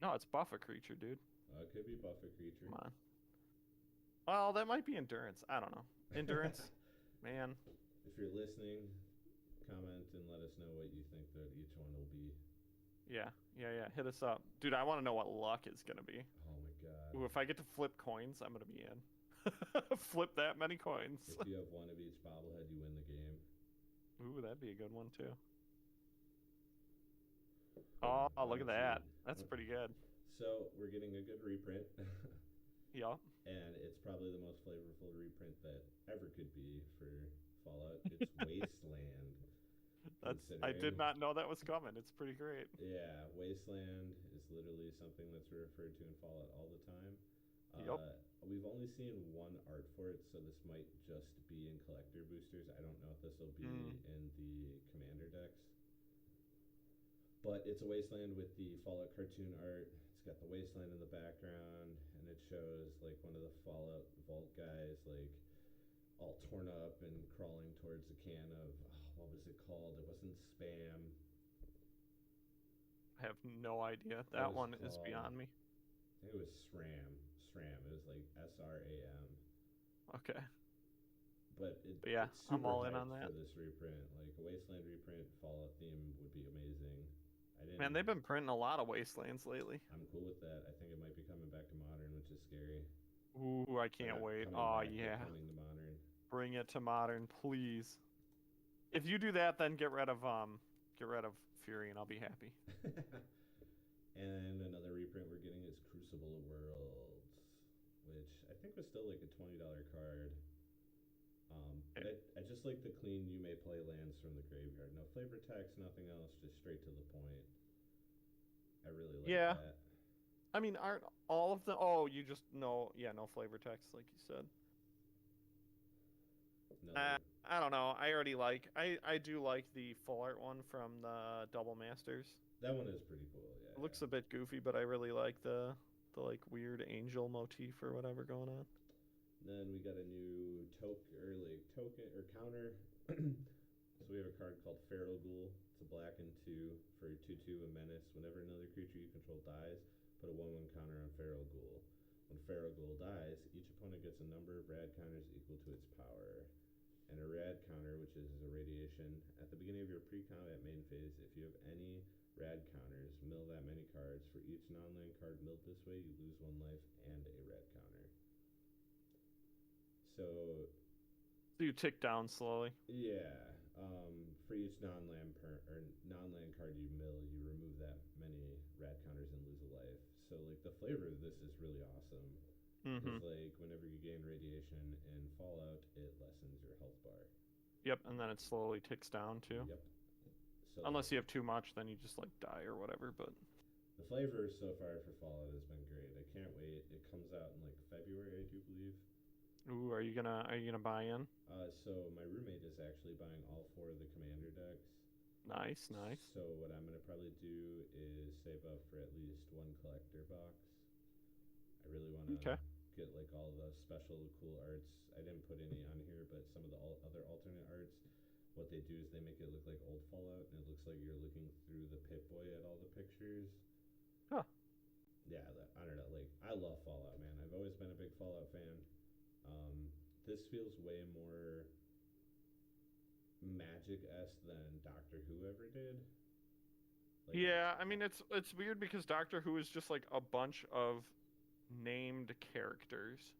No, it's buff a creature, dude.
It could be buff a creature.
Come on. Well, that might be endurance. I don't know. Endurance, man.
If you're listening, comment and let us know what you think that each one will be.
Yeah. Hit us up, dude. I want to know what luck is gonna be.
Oh my god.
Ooh, if I get to flip coins, I'm gonna be in. Flip that many coins.
If you have one of each bobblehead, you win the game.
Ooh, that'd be a good one too. Oh, look at that. That's pretty good.
So we're getting a good reprint.
Yup.
And it's probably the most flavorful reprint that ever could be for Fallout. It's Wasteland.
I did not know that was coming. It's pretty great.
Yeah, Wasteland is literally something that's referred to in Fallout all the time.
Yep.
We've only seen one art for it, so this might just be in collector boosters. I don't know if this will be in the commander decks. But it's a Wasteland with the Fallout cartoon art. It's got the Wasteland in the background, and it shows like one of the Fallout Vault guys like all torn up and crawling towards a can of what was it called? It wasn't Spam.
I have no idea. That one is beyond me.
I think it was SRAM. SRAM. It was like SRAM.
Okay.
But
yeah,
it's
I'm all in on that.
For this reprint, like a Wasteland reprint, Fallout theme would be amazing.
Man, they've been printing a lot of Wastelands lately.
I'm cool with that. I think it might be coming back to Modern, which is scary.
Ooh, I can't wait. Oh yeah.
Coming to Modern.
Bring it to Modern, please. If you do that, then get rid of Fury, and I'll be happy.
And another reprint we're getting is Crucible of Worlds, which I think was still like a $20 card. I just like the clean you may play lands from the graveyard. No flavor text, nothing else, just straight to the point. I really like that.
I mean, aren't all of them? Oh, you just no flavor text, like you said. I don't know. I do like the full art one from the Double Masters.
That one is pretty cool. Yeah.
It looks a bit goofy, but I really like the like weird angel motif or whatever going on.
Then we got a new token or counter. So we have a card called Feral Ghoul. It's a black and 2 for 2/2 a menace. Whenever another creature you control dies, put a 1/1 counter on Feral Ghoul. When Feral Ghoul dies, each opponent gets a number of rad counters equal to its power. And a rad counter, which is a radiation. At the beginning of your pre-combat main phase, if you have any rad counters, mill that many cards. For each non-land card milled this way, you lose 1 life and a rad counter. So
you tick down slowly.
Yeah. For each non-land card you mill, you remove that many rad counters and lose a life. So like the flavor of this is really awesome. Because like whenever you gain radiation in Fallout, it lessens your health bar.
Yep, and then it slowly ticks down too.
Yep. So
unless you have too much, then you just like die or whatever. But
the flavor so far for Fallout has been great. I can't wait. It comes out in like February, I do believe.
Ooh, are you gonna buy in?
So my roommate is actually buying all 4 of the commander decks.
Nice.
So what I'm gonna probably do is save up for at least 1 collector box. I really want to get like all the special cool arts. I didn't put any on here, but some of the other alternate arts, what they do is they make it look like old Fallout, and it looks like you're looking through the Pip-Boy at all the pictures.
Huh.
Yeah, I don't know. Like I love Fallout, man. I've always been a big Fallout fan. This feels way more Magic-esque than Doctor Who ever did. Like,
yeah, I mean it's weird because Doctor Who is just like a bunch of named characters,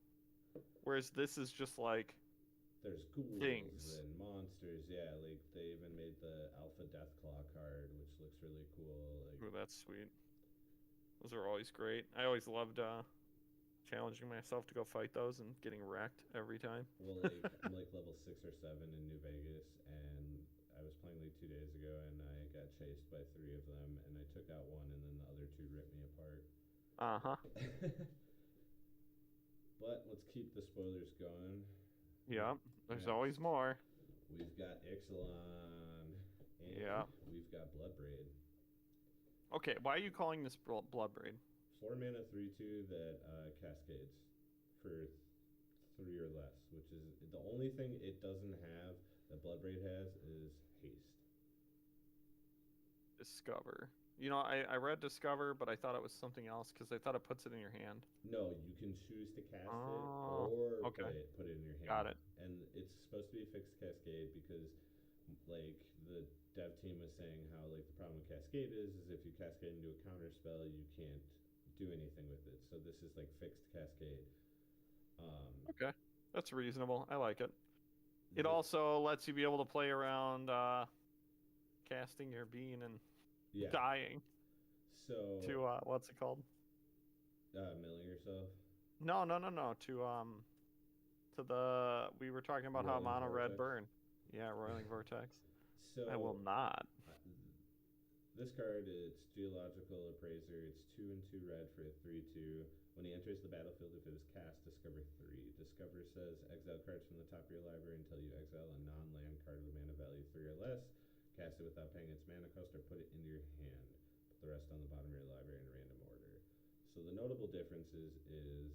whereas this is just like
there's ghouls
things
and monsters. Yeah, like they even made the Alpha Deathclaw card, which looks really cool. Like,
ooh, that's sweet. Those are always great. I always loved challenging myself to go fight those and getting wrecked every time.
Well, like I'm like level 6 or 7 in New Vegas, and I was playing like 2 days ago, and I got chased by 3 of them, and I took out one, and then the other two ripped me apart.
Uh-huh.
But let's keep the spoilers going.
Yeah, there's
Next,
always more.
we've got Ixalan, and
Yeah.
we've got Bloodbraid.
Okay, why are you calling this Bloodbraid?
4 mana 3/2 that cascades for 3 or less, which is the only thing it doesn't have that Bloodbraid has is haste.
Discover. You know, I read Discover, but I thought it was something else because I thought it puts it in your hand.
No, you can choose to cast
Oh,
it or
okay.
put it in your hand.
Got it.
And it's supposed to be a fixed cascade because, like, the dev team was saying how, like, the problem with cascade is if you cascade into a counter spell, you can't do anything with it. So this is, like, fixed cascade.
Okay, that's reasonable. I like it. It
the-
also lets you be able to play around casting your bean and
yeah.
dying
So
to what's it called?
milling yourself.
No. To the we were talking about how
Roiling
mono red
Vortex?
burn. Yeah, Roiling Vortex.
So
I will not.
This card, it's Geological Appraiser. It's 2 and 2 red for a 3/2. When he enters the battlefield, if it is cast, discover 3. Discover says exile cards from the top of your library until you exile a non-land card with mana value 3 or less. Cast it without paying its mana cost or put it into your hand. Put the rest on the bottom of your library in random order. So the notable differences is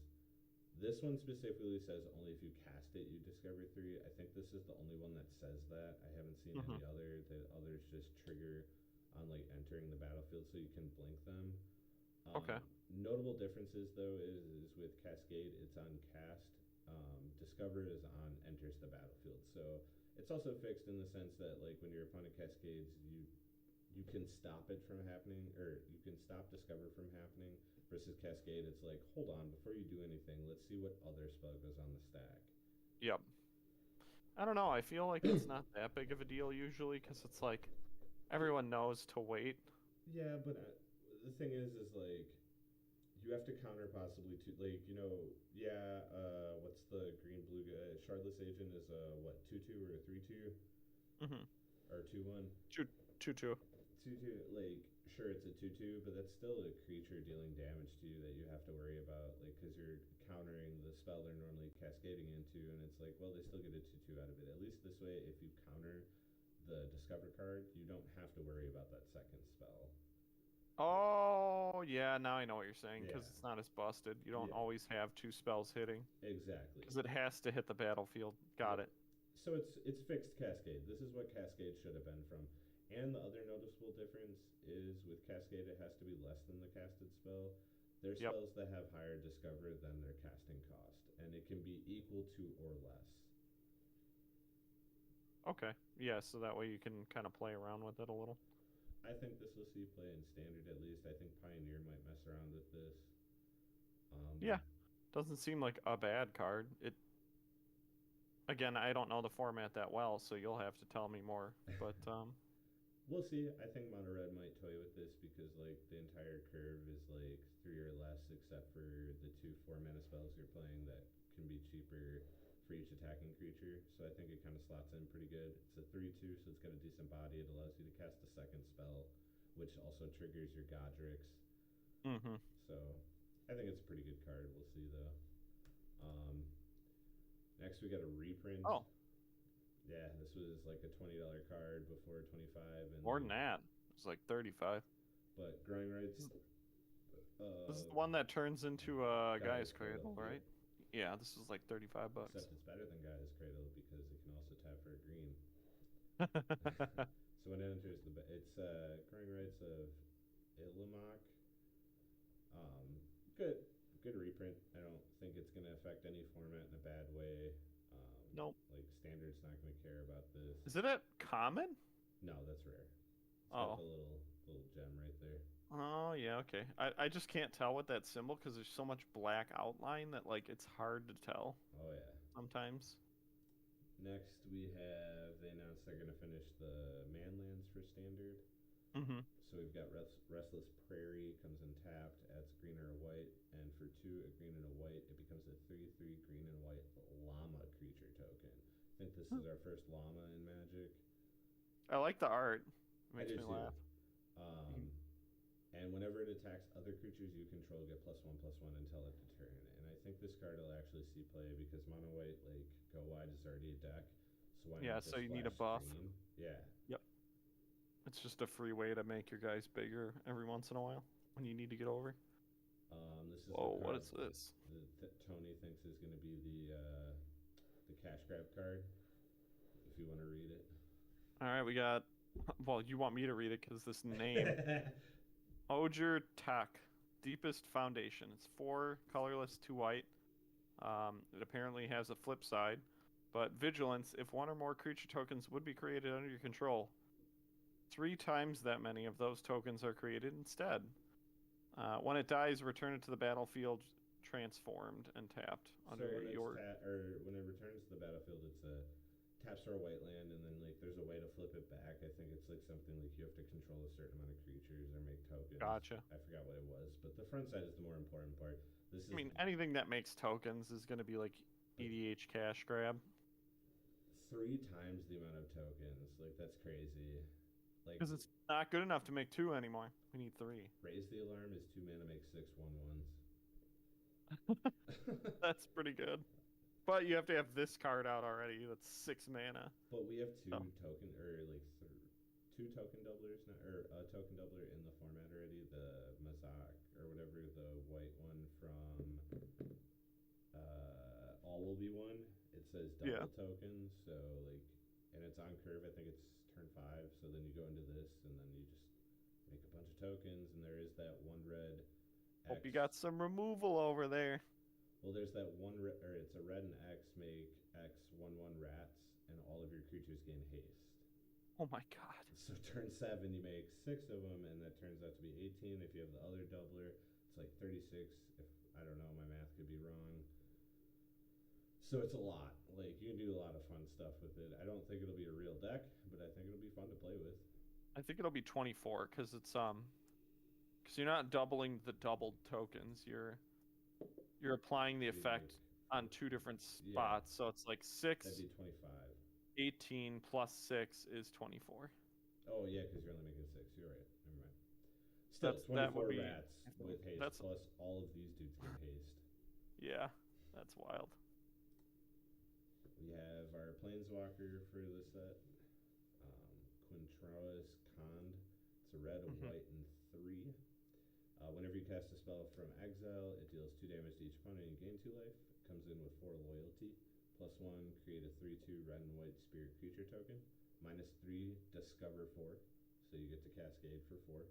this one specifically says only if you cast it you discover 3. I think this is the only one that says that. I haven't seen any other. The others just trigger on like entering the battlefield so you can blink them.
Okay.
Notable differences though is with Cascade it's on cast. Discover is on enters the battlefield. So it's also fixed in the sense that like when your opponent cascades you can stop it from happening, or you can stop Discover from happening. Versus Cascade, it's like, hold on, before you do anything, let's see what other spell goes on the stack.
Yep. I don't know. I feel like it's not that big of a deal usually because it's like everyone knows to wait.
Yeah, but the thing is like, you have to counter possibly to, like, you know, what's the green-blue guy? Shardless Agent is a, what, 2/2 or a 3/2?
Mm-hmm.
Or 2/1?
2/2.
2/2, like, sure, it's a 2/2, but that's still a creature dealing damage to you that you have to worry about, like, because you're countering the spell they're normally cascading into, and it's like, well, they still get a 2/2 out of it. At least this way, if you counter the Discover card, you don't have to worry about that second spell.
Oh, yeah, now I know what you're saying, because
Yeah.
it's not as busted. You don't
Yeah.
always have 2 spells hitting.
Exactly.
Because it has to hit the battlefield. Got it.
So it's fixed Cascade. This is what Cascade should have been from. And the other noticeable difference is with Cascade, it has to be less than the casted spell. There's
Yep.
spells that have higher Discover than their casting cost, and it can be equal to or less.
Okay. Yeah, so that way you can kind of play around with it a little.
I think this will see play in Standard at least. I think Pioneer might mess around with this.
Yeah. Doesn't seem like a bad card. Again, I don't know the format that well, so you'll have to tell me more. But
We'll see. I think Mono Red might toy with this because like the entire curve is like 3 or less, except for the 2 4-mana spells you're playing that can be cheaper for each attacking creature. So I think it kind of slots in pretty good. It's a 3/2, so it's got a decent body. It allows you to cast a second spell, which also triggers your Godrix.
mm-hmm.
So I think it's a pretty good card. We'll see though. Next we got a reprint.
Oh.
Yeah, this was like a $20 card before 25, and
More than that. It's like 35.
But Growing Rights.
This is the one that turns into a Gaia's Cradle,
yeah.
right? Yeah, this is like $35.
Except it's better than Gaia's Cradle because it can also tap for a green. So when it enters it's Growing Rights of Illimak. Good reprint. I don't think it's going to affect any format in a bad way.
Nope.
Like Standard's not going to care about this.
Is it a common?
No, that's rare. It's
Oh.
got the little gem right there.
Oh, yeah, okay. I just can't tell with that symbol because there's so much black outline that, like, it's hard to tell
Oh yeah.
sometimes.
Next we have, they announced they're going to finish the Manlands for Standard.
Mm-hmm.
So we've got Restless Prairie, comes in tapped, adds green or a white, and for 2, a green and a white, it becomes a 3/3 green and white llama creature token. I think this is our first llama in Magic.
I like the art. It
I
makes
do
me
too.
laugh.
And whenever it attacks other creatures you control, get +1/+1 until end of turn. And I think this card will actually see play because mono white like go wide is already a deck. So why
Yeah,
not
so
just
you need a
splash
buff.
green? Yeah.
Yep. It's just a free way to make your guys bigger every once in a while when you need to get over.
This is
Whoa,
the
what
card
is this?
that Tony thinks is going to be the cash grab card. If you want to read it.
All right, we got. Well, you want me to read it because this name, Ogier Tech, Deepest Foundation. It's 4 colorless, 2 white. It apparently has a flip side, but vigilance. If one or more creature tokens would be created under your control, 3 times that many of those tokens are created instead. When it dies, return it to the battlefield transformed and tapped under
so when
your.
or when it returns to the battlefield, it's a taps for a white land, and then like there's a way to flip it back. I think it's like something like you have to control a certain amount of creatures or make tokens.
Gotcha.
I forgot what it was, but the front side is the more important part. This is.
I mean, anything that makes tokens is going to be like EDH cash grab.
3 times the amount of tokens. Like that's crazy. Like
Because it's not good enough to make 2 anymore. We need 3.
Raise the Alarm is 2 mana, make 6 1/1s.
That's pretty good. But you have to have this card out already. That's 6 mana.
But we have 2
Oh.
token or like 2 token doublers now, or a token doubler in the format already. The Mazak or whatever, the white one from All Will Be One. It says double tokens, so like, and it's on curve. I think it's turn 5. So then you go into this, and then you just make a bunch of tokens, and there is that 1 red.
Hope you got some removal over there.
Well, there's that 1 red, or it's a red and X, make X 1/1 rats, and all of your creatures gain haste.
Oh my god.
So turn 7, you make 6 of them, and that turns out to be 18. If you have the other doubler, it's like 36. If I don't know, my math could be wrong. So it's a lot. Like you can do a lot of fun stuff with it. I don't think it'll be a real deck, but I think it'll be fun to play with.
I think it'll be 24 because it's because you're not doubling the doubled tokens. You're applying the effect on 2 different spots. So it's like 6.
That'd be 25.
18 plus 6 is 24.
Oh yeah, because you're only making 6. You're right. Never mind. Still, 24
that would be,
rats with haste, plus all of these dudes get haste.
Yeah, that's wild.
We have our Planeswalker for the set, Quintralis Khand. It's a red, a white, and 3. Whenever you cast a spell from exile, it deals 2 damage to each opponent and you gain 2 life. It comes in with 4 loyalty. +1, create a 3/2 red and white spirit creature token. -3, discover 4. So you get to cascade for 4.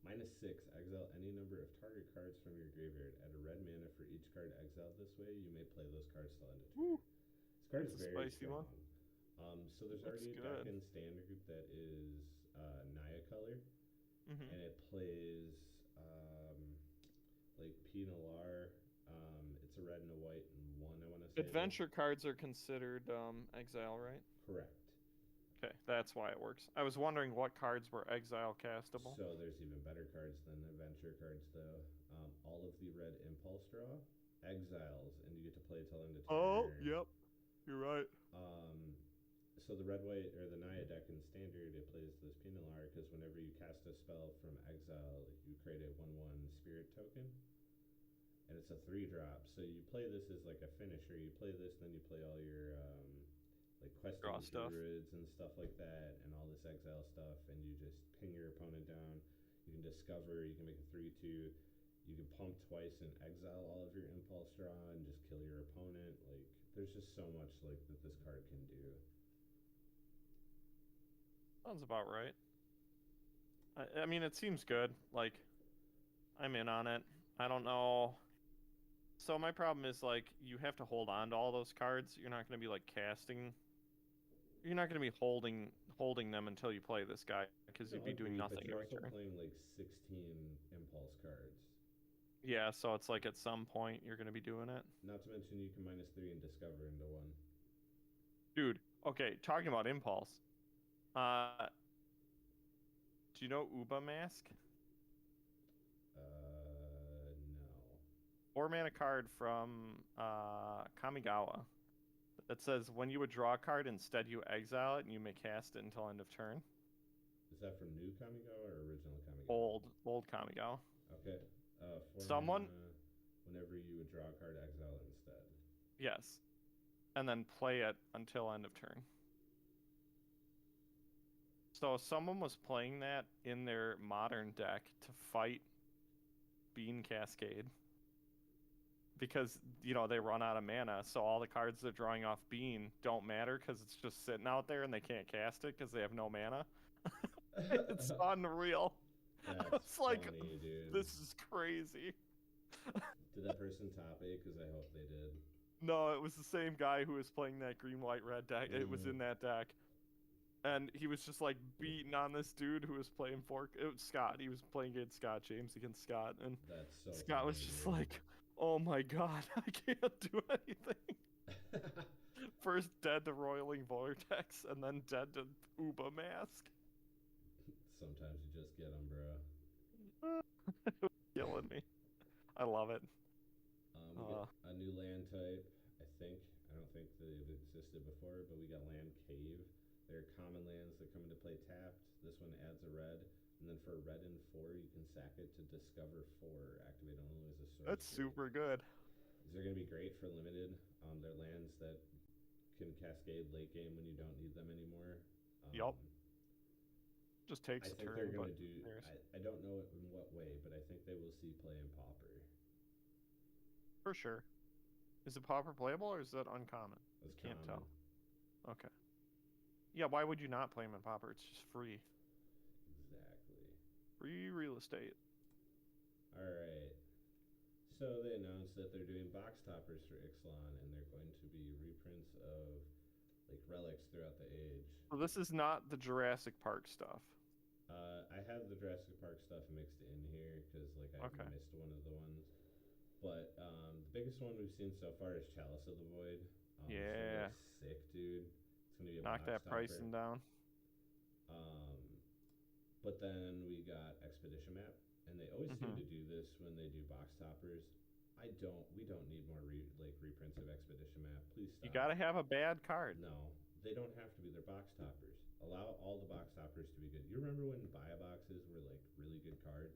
-6, exile any number of target cards from your graveyard. Add a red mana for each card exiled this way. You may play those cards till end of turn. This card is very strong. So there's already a deck in standard that is Naya color. And it plays like Pinalar. It's a red and a white and 1, I want to say.
Adventure cards are considered exile, right?
Correct.
Okay, that's why it works. I was wondering what cards were exile castable.
So there's even better cards than adventure cards, though. All of the red Impulse Draw, exiles, and you get to play till end of turn.
Oh, yep. You're right.
So the red white or the Naya deck in standard, it plays this Pinalar because whenever you cast a spell from exile, you create a 1/1 spirit token, and it's a 3-drop. So you play this as like a finisher. You play this, then you play all your like questing druids and stuff like that, and all this exile stuff, and you just ping your opponent down. You can discover. You can make a 3/2. You can pump twice and exile all of your impulse draw and just kill your opponent. Like there's just so much like that this card can do.
Sounds about right. I mean, it seems good. Like, I'm in on it. I don't know. So my problem is, like, you have to hold on to all those cards. You're not going to be, like, casting. You're not going to be holding them until you play this guy, because you'd be doing nothing every turn.
You're also playing, like, 16 impulse cards.
Yeah, so it's like at some point you're going to be doing it.
Not to mention you can -3 and discover into 1.
Dude, okay, talking about impulse. Do you know Uba Mask?
No.
4-mana card from Kamigawa. That says when you would draw a card, instead you exile it and you may cast it until end of turn.
Is that from new Kamigawa or original Kamigawa?
Old Kamigawa.
Okay. 4
Someone.
mana, whenever you would draw a card, exile it instead.
Yes. And then play it until end of turn. So someone was playing that in their modern deck to fight Bean Cascade. Because, you know, they run out of mana, so all the cards they're drawing off Bean don't matter because it's just sitting out there and they can't cast it because they have no mana. It's unreal.
That's
It's like,
funny, dude.
this is crazy.
Did that person top 8? Because I hope they did.
No, it was the same guy who was playing that green, white, red deck. It was in that deck. And he was just like beating on this dude who was playing it was Scott. He was playing against Scott, James against Scott. And
That's so
Scott
funny,
was just
dude.
like, oh my god, I can't do anything. First dead to Roiling Vortex, and then dead to Uba Mask.
Sometimes you just get them, bro.
Killing me. I love it.
We get a new land type, I think. I don't think they've existed before, but we got Land Cave. They're common lands that come into play tapped. This one adds a red. And then for a red and 4, you can sack it to discover 4, activate only as a sorcery.
That's super good.
These are going to be great for limited. They're lands that can cascade late game when you don't need them anymore.
Yup. Just takes a
I think
turn.
they're going to do.
there's-
I don't know in what way, but I think they will see play in Pauper.
For sure. Is it Pauper playable or is that uncommon?
That's
Can't
common.
tell. Okay. Yeah, why would you not play him in Pauper? It's just free.
Exactly.
Free real estate.
All right. So they announced that they're doing box toppers for Ixalan, and they're going to be reprints of like relics throughout the age.
So this is not the Jurassic Park stuff.
I have the Jurassic Park stuff mixed in here because like I
Okay.
missed one of the ones. But the biggest one we've seen so far is Chalice of the Void. It's gonna
Yeah.
look sick, dude. It's gonna be a
Knock
box
that
topper.
pricing down.
But then we got Expedition Map, and they always seem
Mhm.
to do this when they do box toppers. We don't need more reprints of Expedition Map. Please stop.
You gotta have a bad card.
No, they don't have to be. They're box toppers. Allow all the box toppers to be good. You remember when buy boxes were like really good cards?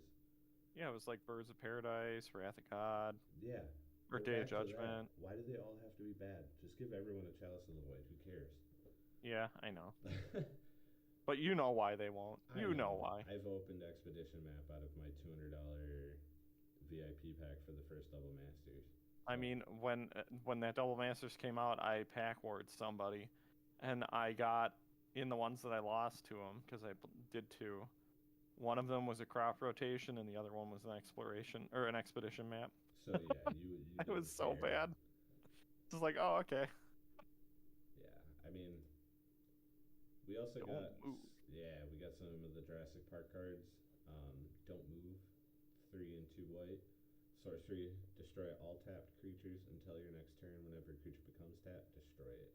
Yeah, it was like Birds of Paradise, Wrath of God,
Yeah.
or
Go
Day of
back to that.
Judgment.
Why do they all have to be bad? Just give everyone a Chalice of the Void. Who cares?
Yeah, I know. But you know why they won't.
I
You know why.
I've opened Expedition Map out of my $200 VIP pack for the first Double Masters.
I mean, when that Double Masters came out, I pack warred somebody, and I got in the ones that I lost to them because I did 2. One of them was a crop rotation, and the other one was an exploration or an expedition map.
So yeah, you
It
don't
was so
care.
bad. It's like, oh, okay.
Yeah, I mean, we also
Don't
got
move.
we got some of the Jurassic Park cards. Don't move, 3 and 2 white. Sorcery, destroy all tapped creatures until your next turn. Whenever a creature becomes tapped, destroy it.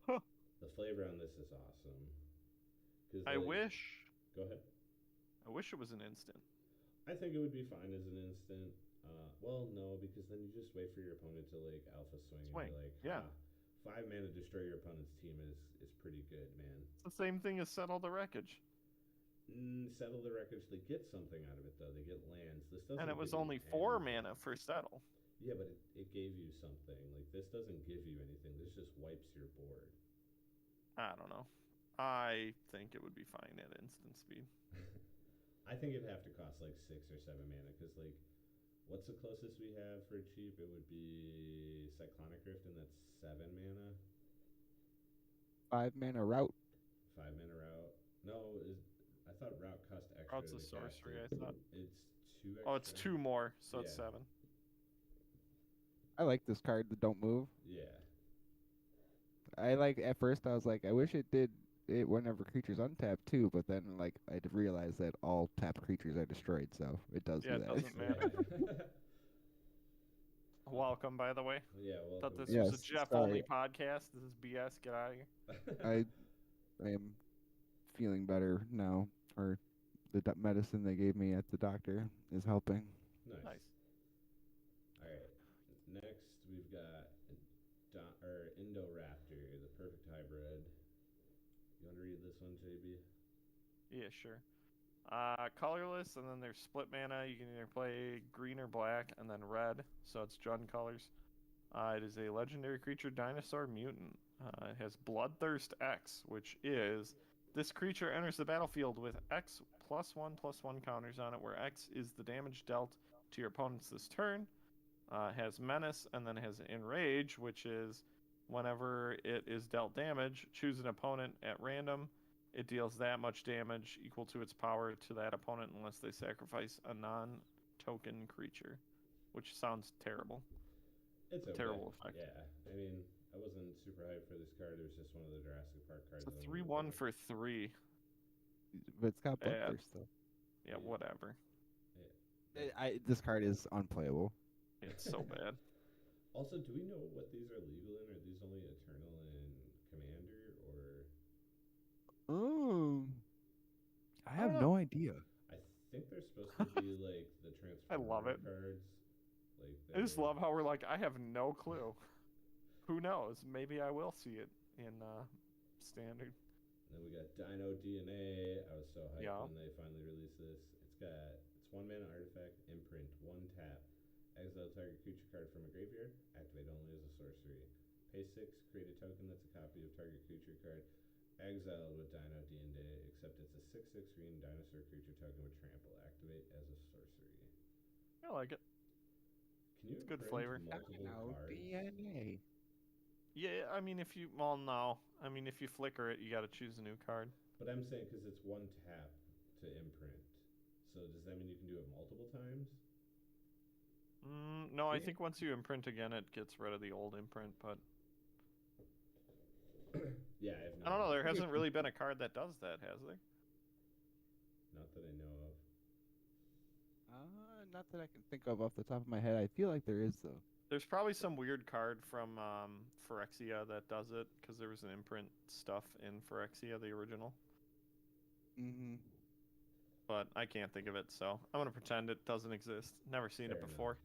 Huh.
The flavor on this is awesome. 'Cause,
I
like-
wish
Go ahead.
it was an instant.
I think it would be fine as an instant. Well, no, because then you just wait for your opponent to like alpha swing.
Swing,
And be like,
yeah.
5 mana destroy your opponent's team is pretty good, man.
It's the same thing as Settle the Wreckage.
Settle the Wreckage. They get something out of it though. They get lands. This doesn't.
And it was
give you
only 4
anything.
mana for Settle.
Yeah, but it gave you something. Like this doesn't give you anything. This just wipes your board.
I don't know. I think it would be fine at instant speed.
I think it'd have to cost like 6 or 7 mana because like, what's the closest we have for cheap? It would be Cyclonic Rift, and that's 7 mana.
5 mana route.
5 mana route. No, I thought route cost extra.
Route's a
to cast
sorcery,
it.
I thought.
It's 2 extra.
Oh, it's 2 more, so it's
Yeah.
7.
I like this card, the Don't Move.
Yeah.
At first I was like, I wish it did it whenever creatures untap too, but then like I realized that all tapped creatures are destroyed, so it does
Yeah,
do
it
that.
doesn't matter. Welcome, by the way.
Yeah, well.
Thought this
Yes,
was a Jeff
sorry.
only podcast. This is BS. Get out of here.
I am feeling better now, or medicine they gave me at the doctor is helping.
Nice. All right. Next, we've got Indoraptor, the perfect hybrid. You want to read this one, JB?
Yeah, sure. Colorless, and then there's split mana. You can either play green or black, and then red, so it's Jund colors. It is a legendary creature, dinosaur mutant. It has Bloodthirst X, which is this creature enters the battlefield with X +1/+1 counters on it, where X is the damage dealt to your opponents this turn. Has Menace, and then has Enrage, which is whenever it is dealt damage, choose an opponent at random. It deals that much damage equal to its power to that opponent unless they sacrifice a non-token creature, which sounds terrible.
It's a
terrible effect.
Yeah, I mean, I wasn't super hyped for this card. It was just one of the Jurassic Park cards.
It's a 3/1 for 3.
But it's got
Yeah.
Bloodthirst though.
Yeah, whatever.
This card is unplayable.
It's so bad.
Also, do we know what these are legal in? Are these only Eternal and Commander, or?
I have no idea.
I think they're supposed to be like the Transformer
I love it.
cards. Like
I just love how we're like, I have no clue. Who knows? Maybe I will see it in standard.
And then we got Dino DNA. I was so hyped
Yeah.
when they finally released this. It's 1 mana artifact, imprint, 1 tap. Exile target creature card from a graveyard. Activate only as a sorcery. Pay 6. Create a token that's a copy of target creature card. Exiled with Dino DNA, except it's a 6/6 green dinosaur creature token with trample. Activate as a sorcery.
I like it.
Can you
It's good
imprint
flavor.
multiple cards?
DNA.
Yeah, I mean, if you flicker it, you got to choose a new card.
But I'm saying because it's 1 tap to imprint. So does that mean you can do it multiple times?
No, I
Yeah.
think once you imprint again, it gets rid of the old imprint. But
Yeah, I have no
I don't know.
idea.
There hasn't really been a card that does that, has there?
Not that I know of.
Not that I can think of off the top of my head. I feel like there is though.
There's probably some weird card from Phyrexia that does it, because there was an imprint stuff in Phyrexia, the original.
Mm-hmm.
But I can't think of it, so I'm gonna pretend it doesn't exist. Never seen
Fair
it before.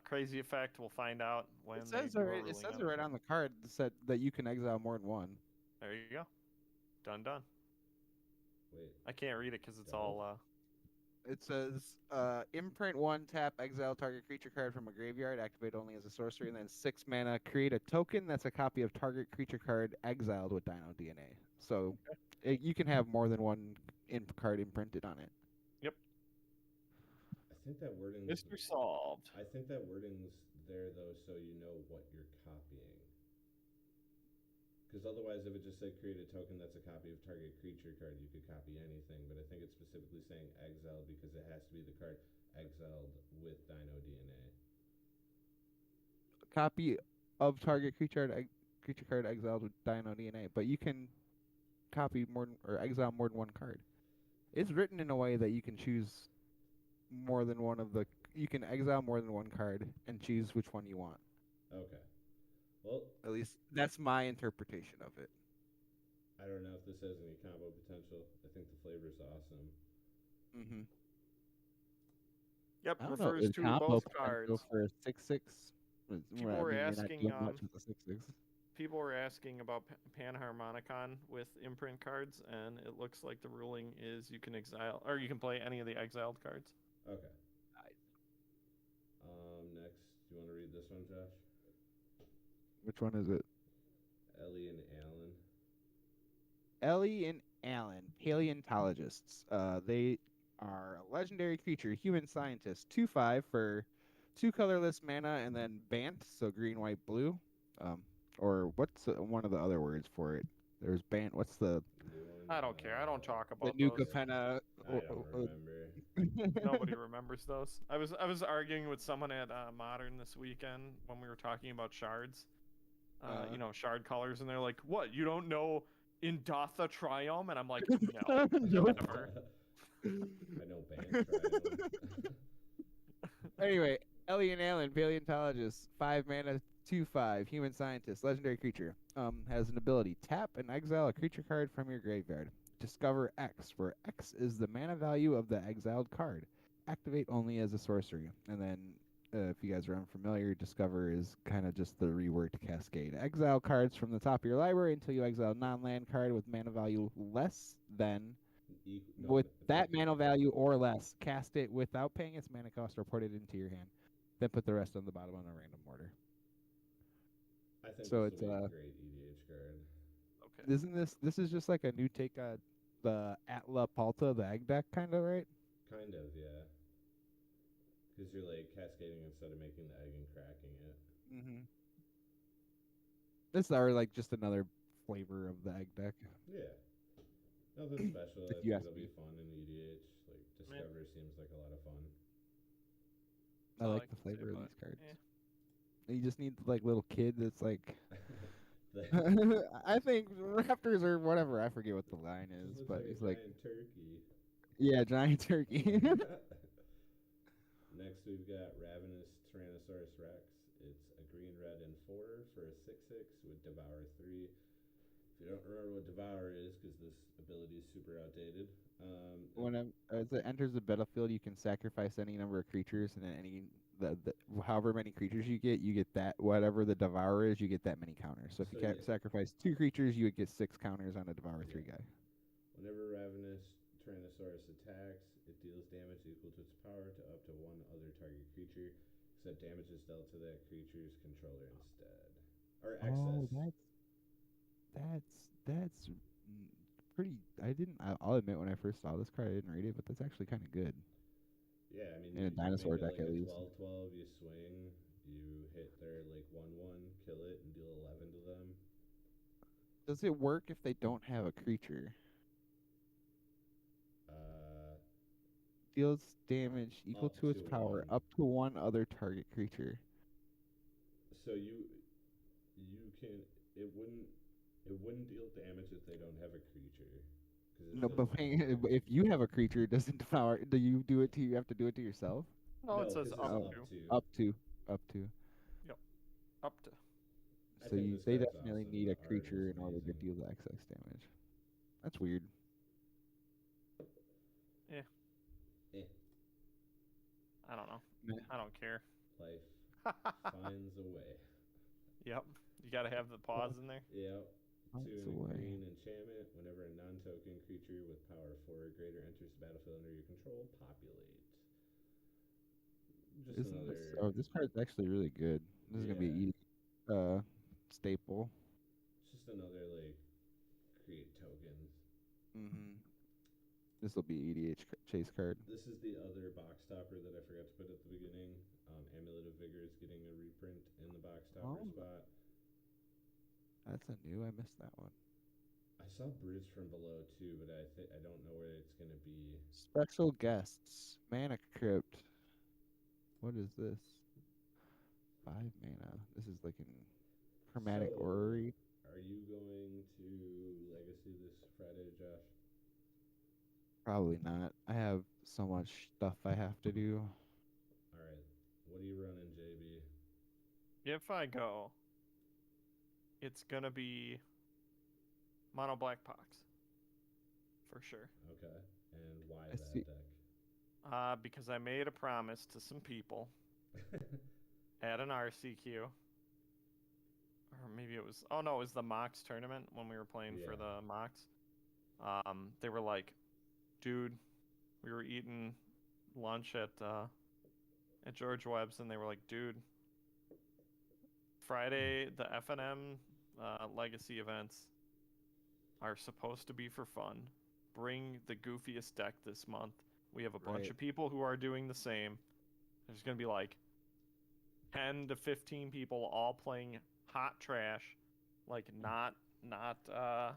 Crazy effect. We'll find out when
It
they
says
do a
it
ruling
says
on
it right on the card that you can exile more than one.
There you go. Done.
Wait.
I can't read it because it's
Go.
all.
It says imprint 1, tap, exile target creature card from a graveyard, activate only as a sorcery, and then 6 mana, create a token that's a copy of target creature card exiled with Dino DNA. So you can have more than one card imprinted on it.
I think that wording's
Mystery solved.
I think that wording's there though, so you know what you're copying. Because otherwise, if it just said create a token that's a copy of target creature card, you could copy anything. But I think it's specifically saying exiled because it has to be the card exiled with Dino DNA.
Copy of target creature card exiled with Dino DNA, but you can copy exile more than one card. It's written in a way that you can choose more than one of the. You can exile more than one card and choose which one you want.
Okay. Well,
At least that's my interpretation of it.
I don't know if this has any combo potential. I think the flavor's awesome.
Mm-hmm.
Yep,
I don't know.
refers
Is
to
combo
both
potential
cards.
for a 6/6?
People were asking,
much with the 6/6.
People were asking about Panharmonicon with imprint cards, and it looks like the ruling is you can exile, or you can play any of the exiled cards.
Okay. Next, do you want to read this one, Josh?
Which one is it?
Ellie and Alan.
Ellie and Alan, paleontologists. They are a legendary creature, human scientist. 2/5 for 2 colorless mana, and then Bant, so green, white, blue. Or what's one of the other words for it? There's Bant. What's the
New one,
I don't care. I don't talk about
the
those.
Nuka-Penna?
I don't remember.
Nobody remembers those. I was arguing with someone at Modern this weekend when we were talking about shards. Shard colors, and they're like, "What? You don't know Indatha Triome?" And I'm like, "No, never."
I know band triangle.
Anyway, Ellie and Alan, paleontologists, 5 mana, 2/5, human scientist, legendary creature. Has an ability: tap and exile a creature card from your graveyard. discover X, where X is the mana value of the exiled card. Activate only as a sorcery. And then, if you guys are unfamiliar, discover is kind of just the reworked cascade. Exile cards from the top of your library until you exile a non-land card with mana value less than
No,
with that mana value or less. Cast it without paying its mana cost or put it into your hand. Then put the rest on the bottom on a random order.
I think
So
this
it's
will be a great EDH card.
Okay.
Isn't this is just like a new take on the Atla Palta, the egg deck kind of, right?
Kind of, yeah. Because you're like cascading instead of making the egg and cracking it.
Mm-hmm. This are like just another flavor of the egg deck.
Yeah. Nothing special. I
If
think
you ask
it'll
me.
be fun in EDH. Like Discover seems like a lot of fun.
I like the
it
flavor
too,
of
but,
these cards.
eh.
You just need like little kid that's like
The-
I think Raptors or whatever. I forget what the line is,
looks
but
like a
he's like,
giant turkey.
yeah, giant turkey.
Next, we've got Ravenous Tyrannosaurus Rex. It's a green, red, and 4 for a 6/6 with Devour 3. If you don't remember what Devour is, because this ability is super outdated.
As it enters the battlefield, you can sacrifice any number of creatures, and then however many creatures you get that whatever the Devourer is, you get that many counters. So if you
So, yeah.
sacrifice 2 creatures, you would get 6 counters on a Devour 3 guy.
Whenever Ravenous Tyrannosaurus attacks, it deals damage equal to its power to up to one other target creature, except damage is dealt to that creature's controller instead. Or excess.
Oh, that's pretty. I'll admit when I first saw this card, I didn't read it, but that's actually kind of good.
Yeah, I mean,
In a
you
dinosaur
make it
deck,
like
at
a
least.
12/12, you swing, you hit their like 1/1, kill it, and deal 11 to them.
Does it work if they don't have a creature? Deals damage equal
Up
to its
to
power
1.
up to one other target creature.
So you can it wouldn't deal damage if they don't have a creature. 'Cause it
No,
says
but if you have a creature, it doesn't devour. Do you do it to? You have to do it to yourself.
No,
No,
it says
'cause it's
up
Oh.
to.
Up to, up to.
Up to.
I
So
think this
they
card's
definitely
awesome.
need
The
a
art
creature
is
in order to
amazing.
deal the excess damage. That's weird.
I don't know.
Meh.
I don't care.
Life finds a way.
Yep. You gotta have the pause in there.
Yep.
Finds
2
a
and
way.
green enchantment. Whenever a non-token creature with power 4 or greater enters the battlefield under your control, populate. Just
Isn't
another.
this? Oh, this card's actually really good. This is gonna be staple.
It's just another like create tokens.
Mm-hmm. This will be EDH chase card.
This is the other box topper that I forgot to put at the beginning. Amulet of Vigor is getting a reprint in the box topper
Oh.
spot.
That's a new. I missed that one.
I saw Bridge from Below too, but I don't know where it's gonna be.
Special guests. Mana Crypt. What is this? 5 mana. This is like in Chromatic
So,
Orrery.
Are you going to Legacy this Friday, Josh?
Probably not. I have so much stuff I have to do.
All right. What are you running, JB?
If I go, it's gonna be mono black pox. For sure.
Okay. And why
I
that
see.
deck?
Because I made a promise to some people at an RCQ. Or maybe it was, oh no, it was the Mox tournament when we were playing for
Yeah.
the Mox. They were like, dude, we were eating lunch at George Webb's, and they were like, dude, Friday the FNM Legacy events are supposed to be for fun. Bring the goofiest deck this month. We have a bunch
Right.
of people who are doing the same. There's gonna be like 10 to 15 people all playing hot trash, like not not top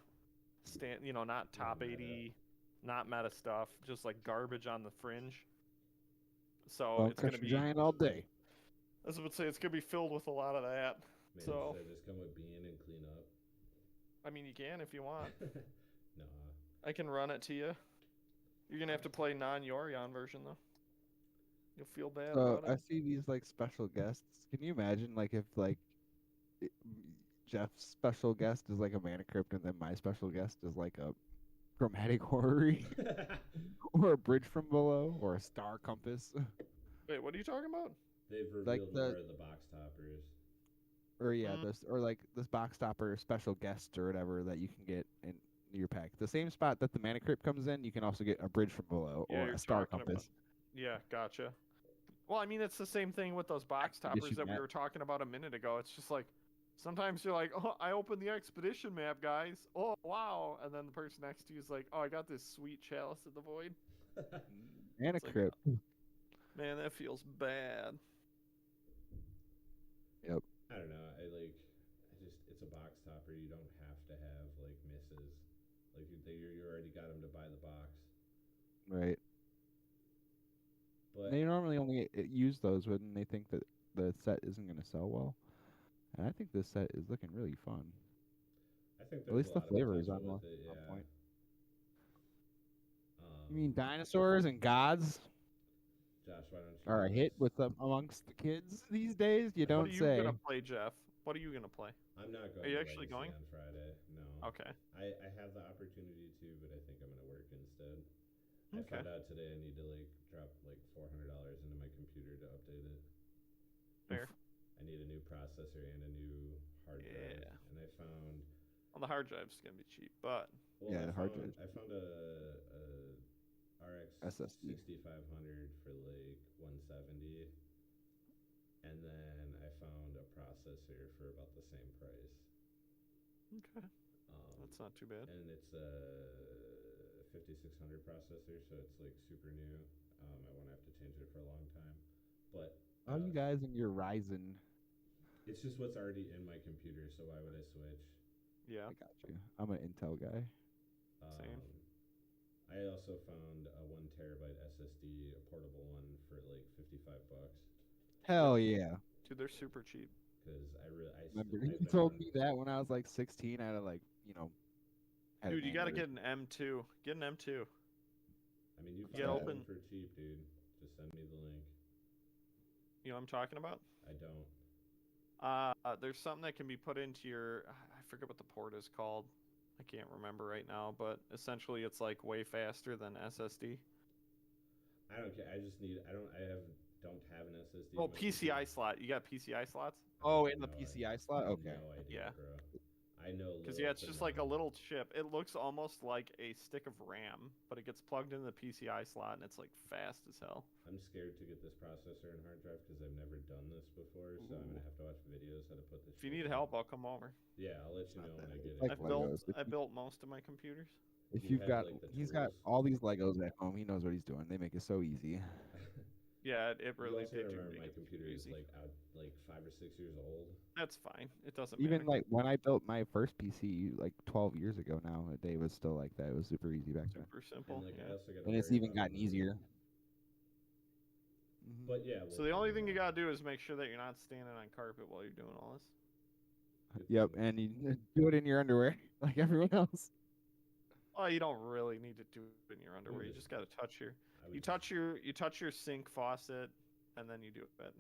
meta.
80, not meta stuff, just like garbage on the fringe. So
Don't
it's gonna
crush a
be.
giant all day.
I was about to say it's gonna be filled with a lot of that.
Maybe
So-
should I just come with Bean and clean up?
I mean, you can if you want.
Nah.
I can run it to you. You're gonna have to play non-Yorion version though. You'll feel bad
So
about
I
it.
see these like special guests. Can you imagine like if like Jeff's special guest is like a Mana Crypt and then my special guest is like a chromatic horary, or a bridge from below, or a star compass,
Wait, what are you talking about?
They've
Like
revealed
the-
more of the box toppers.
or yeah,
Mm.
this or like this box topper special guest or whatever that you can get in your pack. The same spot that the mana crypt comes in, you can also get a bridge from below
Yeah,
or
you're
a star
talking about-
compass.
Yeah, gotcha. Well, I mean, it's the same thing with those box
Expedition
toppers that we
map.
were talking about a minute ago. It's just like sometimes you're like, "Oh, I opened the expedition map, guys. Oh, wow!" And then the person next to you is like, "Oh, I got this sweet chalice of the void."
Mana
It's like,
crypt.
Man, that feels bad.
I don't know. It's a box topper. You don't have to have like misses. Like you already got them to buy the box.
Right.
But
They normally only use those when they think that the set isn't going to sell well. And I think this set is looking really fun.
I think
At
there's
least
a
the
lot of
flavor is
potential
on
with it,
on
yeah.
point. You mean
Um,
dinosaurs and gods
Josh, why don't you?
are a
give
hit
us-
with amongst the kids these days? You
What
don't
What are you
say.
gonna play, Jeff? What are you gonna play?
I'm not going.
Are you
to
actually
Legacy
going?
on Friday? No.
Okay.
I have the opportunity to, but I think I'm gonna work instead. I
Okay.
found out today I need to like drop like $400 into my computer to update it.
Fair.
I need a new processor and a new hard drive.
Yeah.
And I found
Well, the hard drive's gonna be cheap, but
well,
Yeah,
I
the hard
found,
drive.
I found a RX
SSD.
6500 for like 170, and then I found a processor for about the same price.
okay, that's not too bad.
And it's a 5600 processor, so it's like super new. I won't have to change it for a long time, but
How you guys and your Ryzen?
it's just what's already in my computer, so why would I switch?
Yeah.
I got you. I'm an Intel guy.
Same.
I also found a 1 terabyte SSD, a portable one, for like $55.
Hell yeah!
Dude, they're super cheap.
Because
Remember,
I've
you
been
told
on-
me that when I was like 16. I had to like, you know. had an
Dude, you gotta
anger.
get an M2. Get an M2.
I mean, you
Get
found
open-
one for cheap, dude. Just send me the link.
You know what I'm talking about?
I don't.
There's something that can be put into your. I forget what the port is called. I can't remember right now, but essentially it's like way faster than SSD.
I don't care. I just need. I don't. I don't have an SSD.
Oh,
in my
PCI
computer.
slot. You got PCI slots?
Oh, in the
No
PCI slot. Okay.
No idea,
Yeah.
bro. I know.
Because
little
yeah, it's
to
just like a
none.
little chip. It looks almost like a stick of RAM, but it gets plugged into the PCI slot and it's like fast as hell.
I'm scared to get this processor and hard drive because I've never done this before, so I'm gonna have to watch videos how to put this.
If you
shit
need
in.
help, I'll come over.
Yeah, I'll let you
Not
know when I
that
get
like
it.
Legos. If
I
you-
built most of my computers.
If
You
you've
have,
got,
like, the
he's got
tools.
all these Legos at home. He knows what he's doing. They make it so easy.
Yeah, it
You
really
also
did.
gotta
do
remember
make
my
it super
computer is
easy.
like out like 5 or 6 years old.
That's fine. It doesn't
Even
matter.
like when I built my first PC like 12 years ago now, it was still like that. It was super easy back then.
Super simple.
And like I
Yeah.
also got.
And it's even gotten easier. Mhm.
But yeah.
So the only thing you gotta do is make sure that you're not standing on carpet while you're doing all this.
Yep, and you do it in your underwear like everyone else.
Oh, you don't really need to do it in your underwear. You
just-
just gotta touch your. You touch your sink faucet, and then you do it.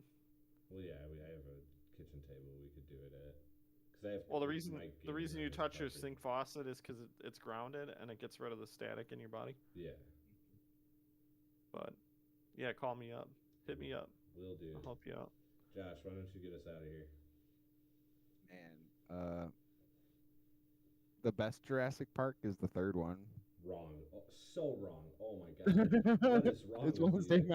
Well, yeah, I have a kitchen table we could do it at. Cause I have.
Well, the
my
reason
gaming
you
room is
touch your
covered.
sink faucet is because it's grounded and it gets rid of the static in your body.
Yeah,
But yeah, call me up, hit me up,
will do.
I'll help you out.
Josh, why don't you get us out of here?
And the best Jurassic Park is the third one.
Wrong. Oh, so wrong. Oh my god. What is wrong
It's
with
one of
you?
the same idea.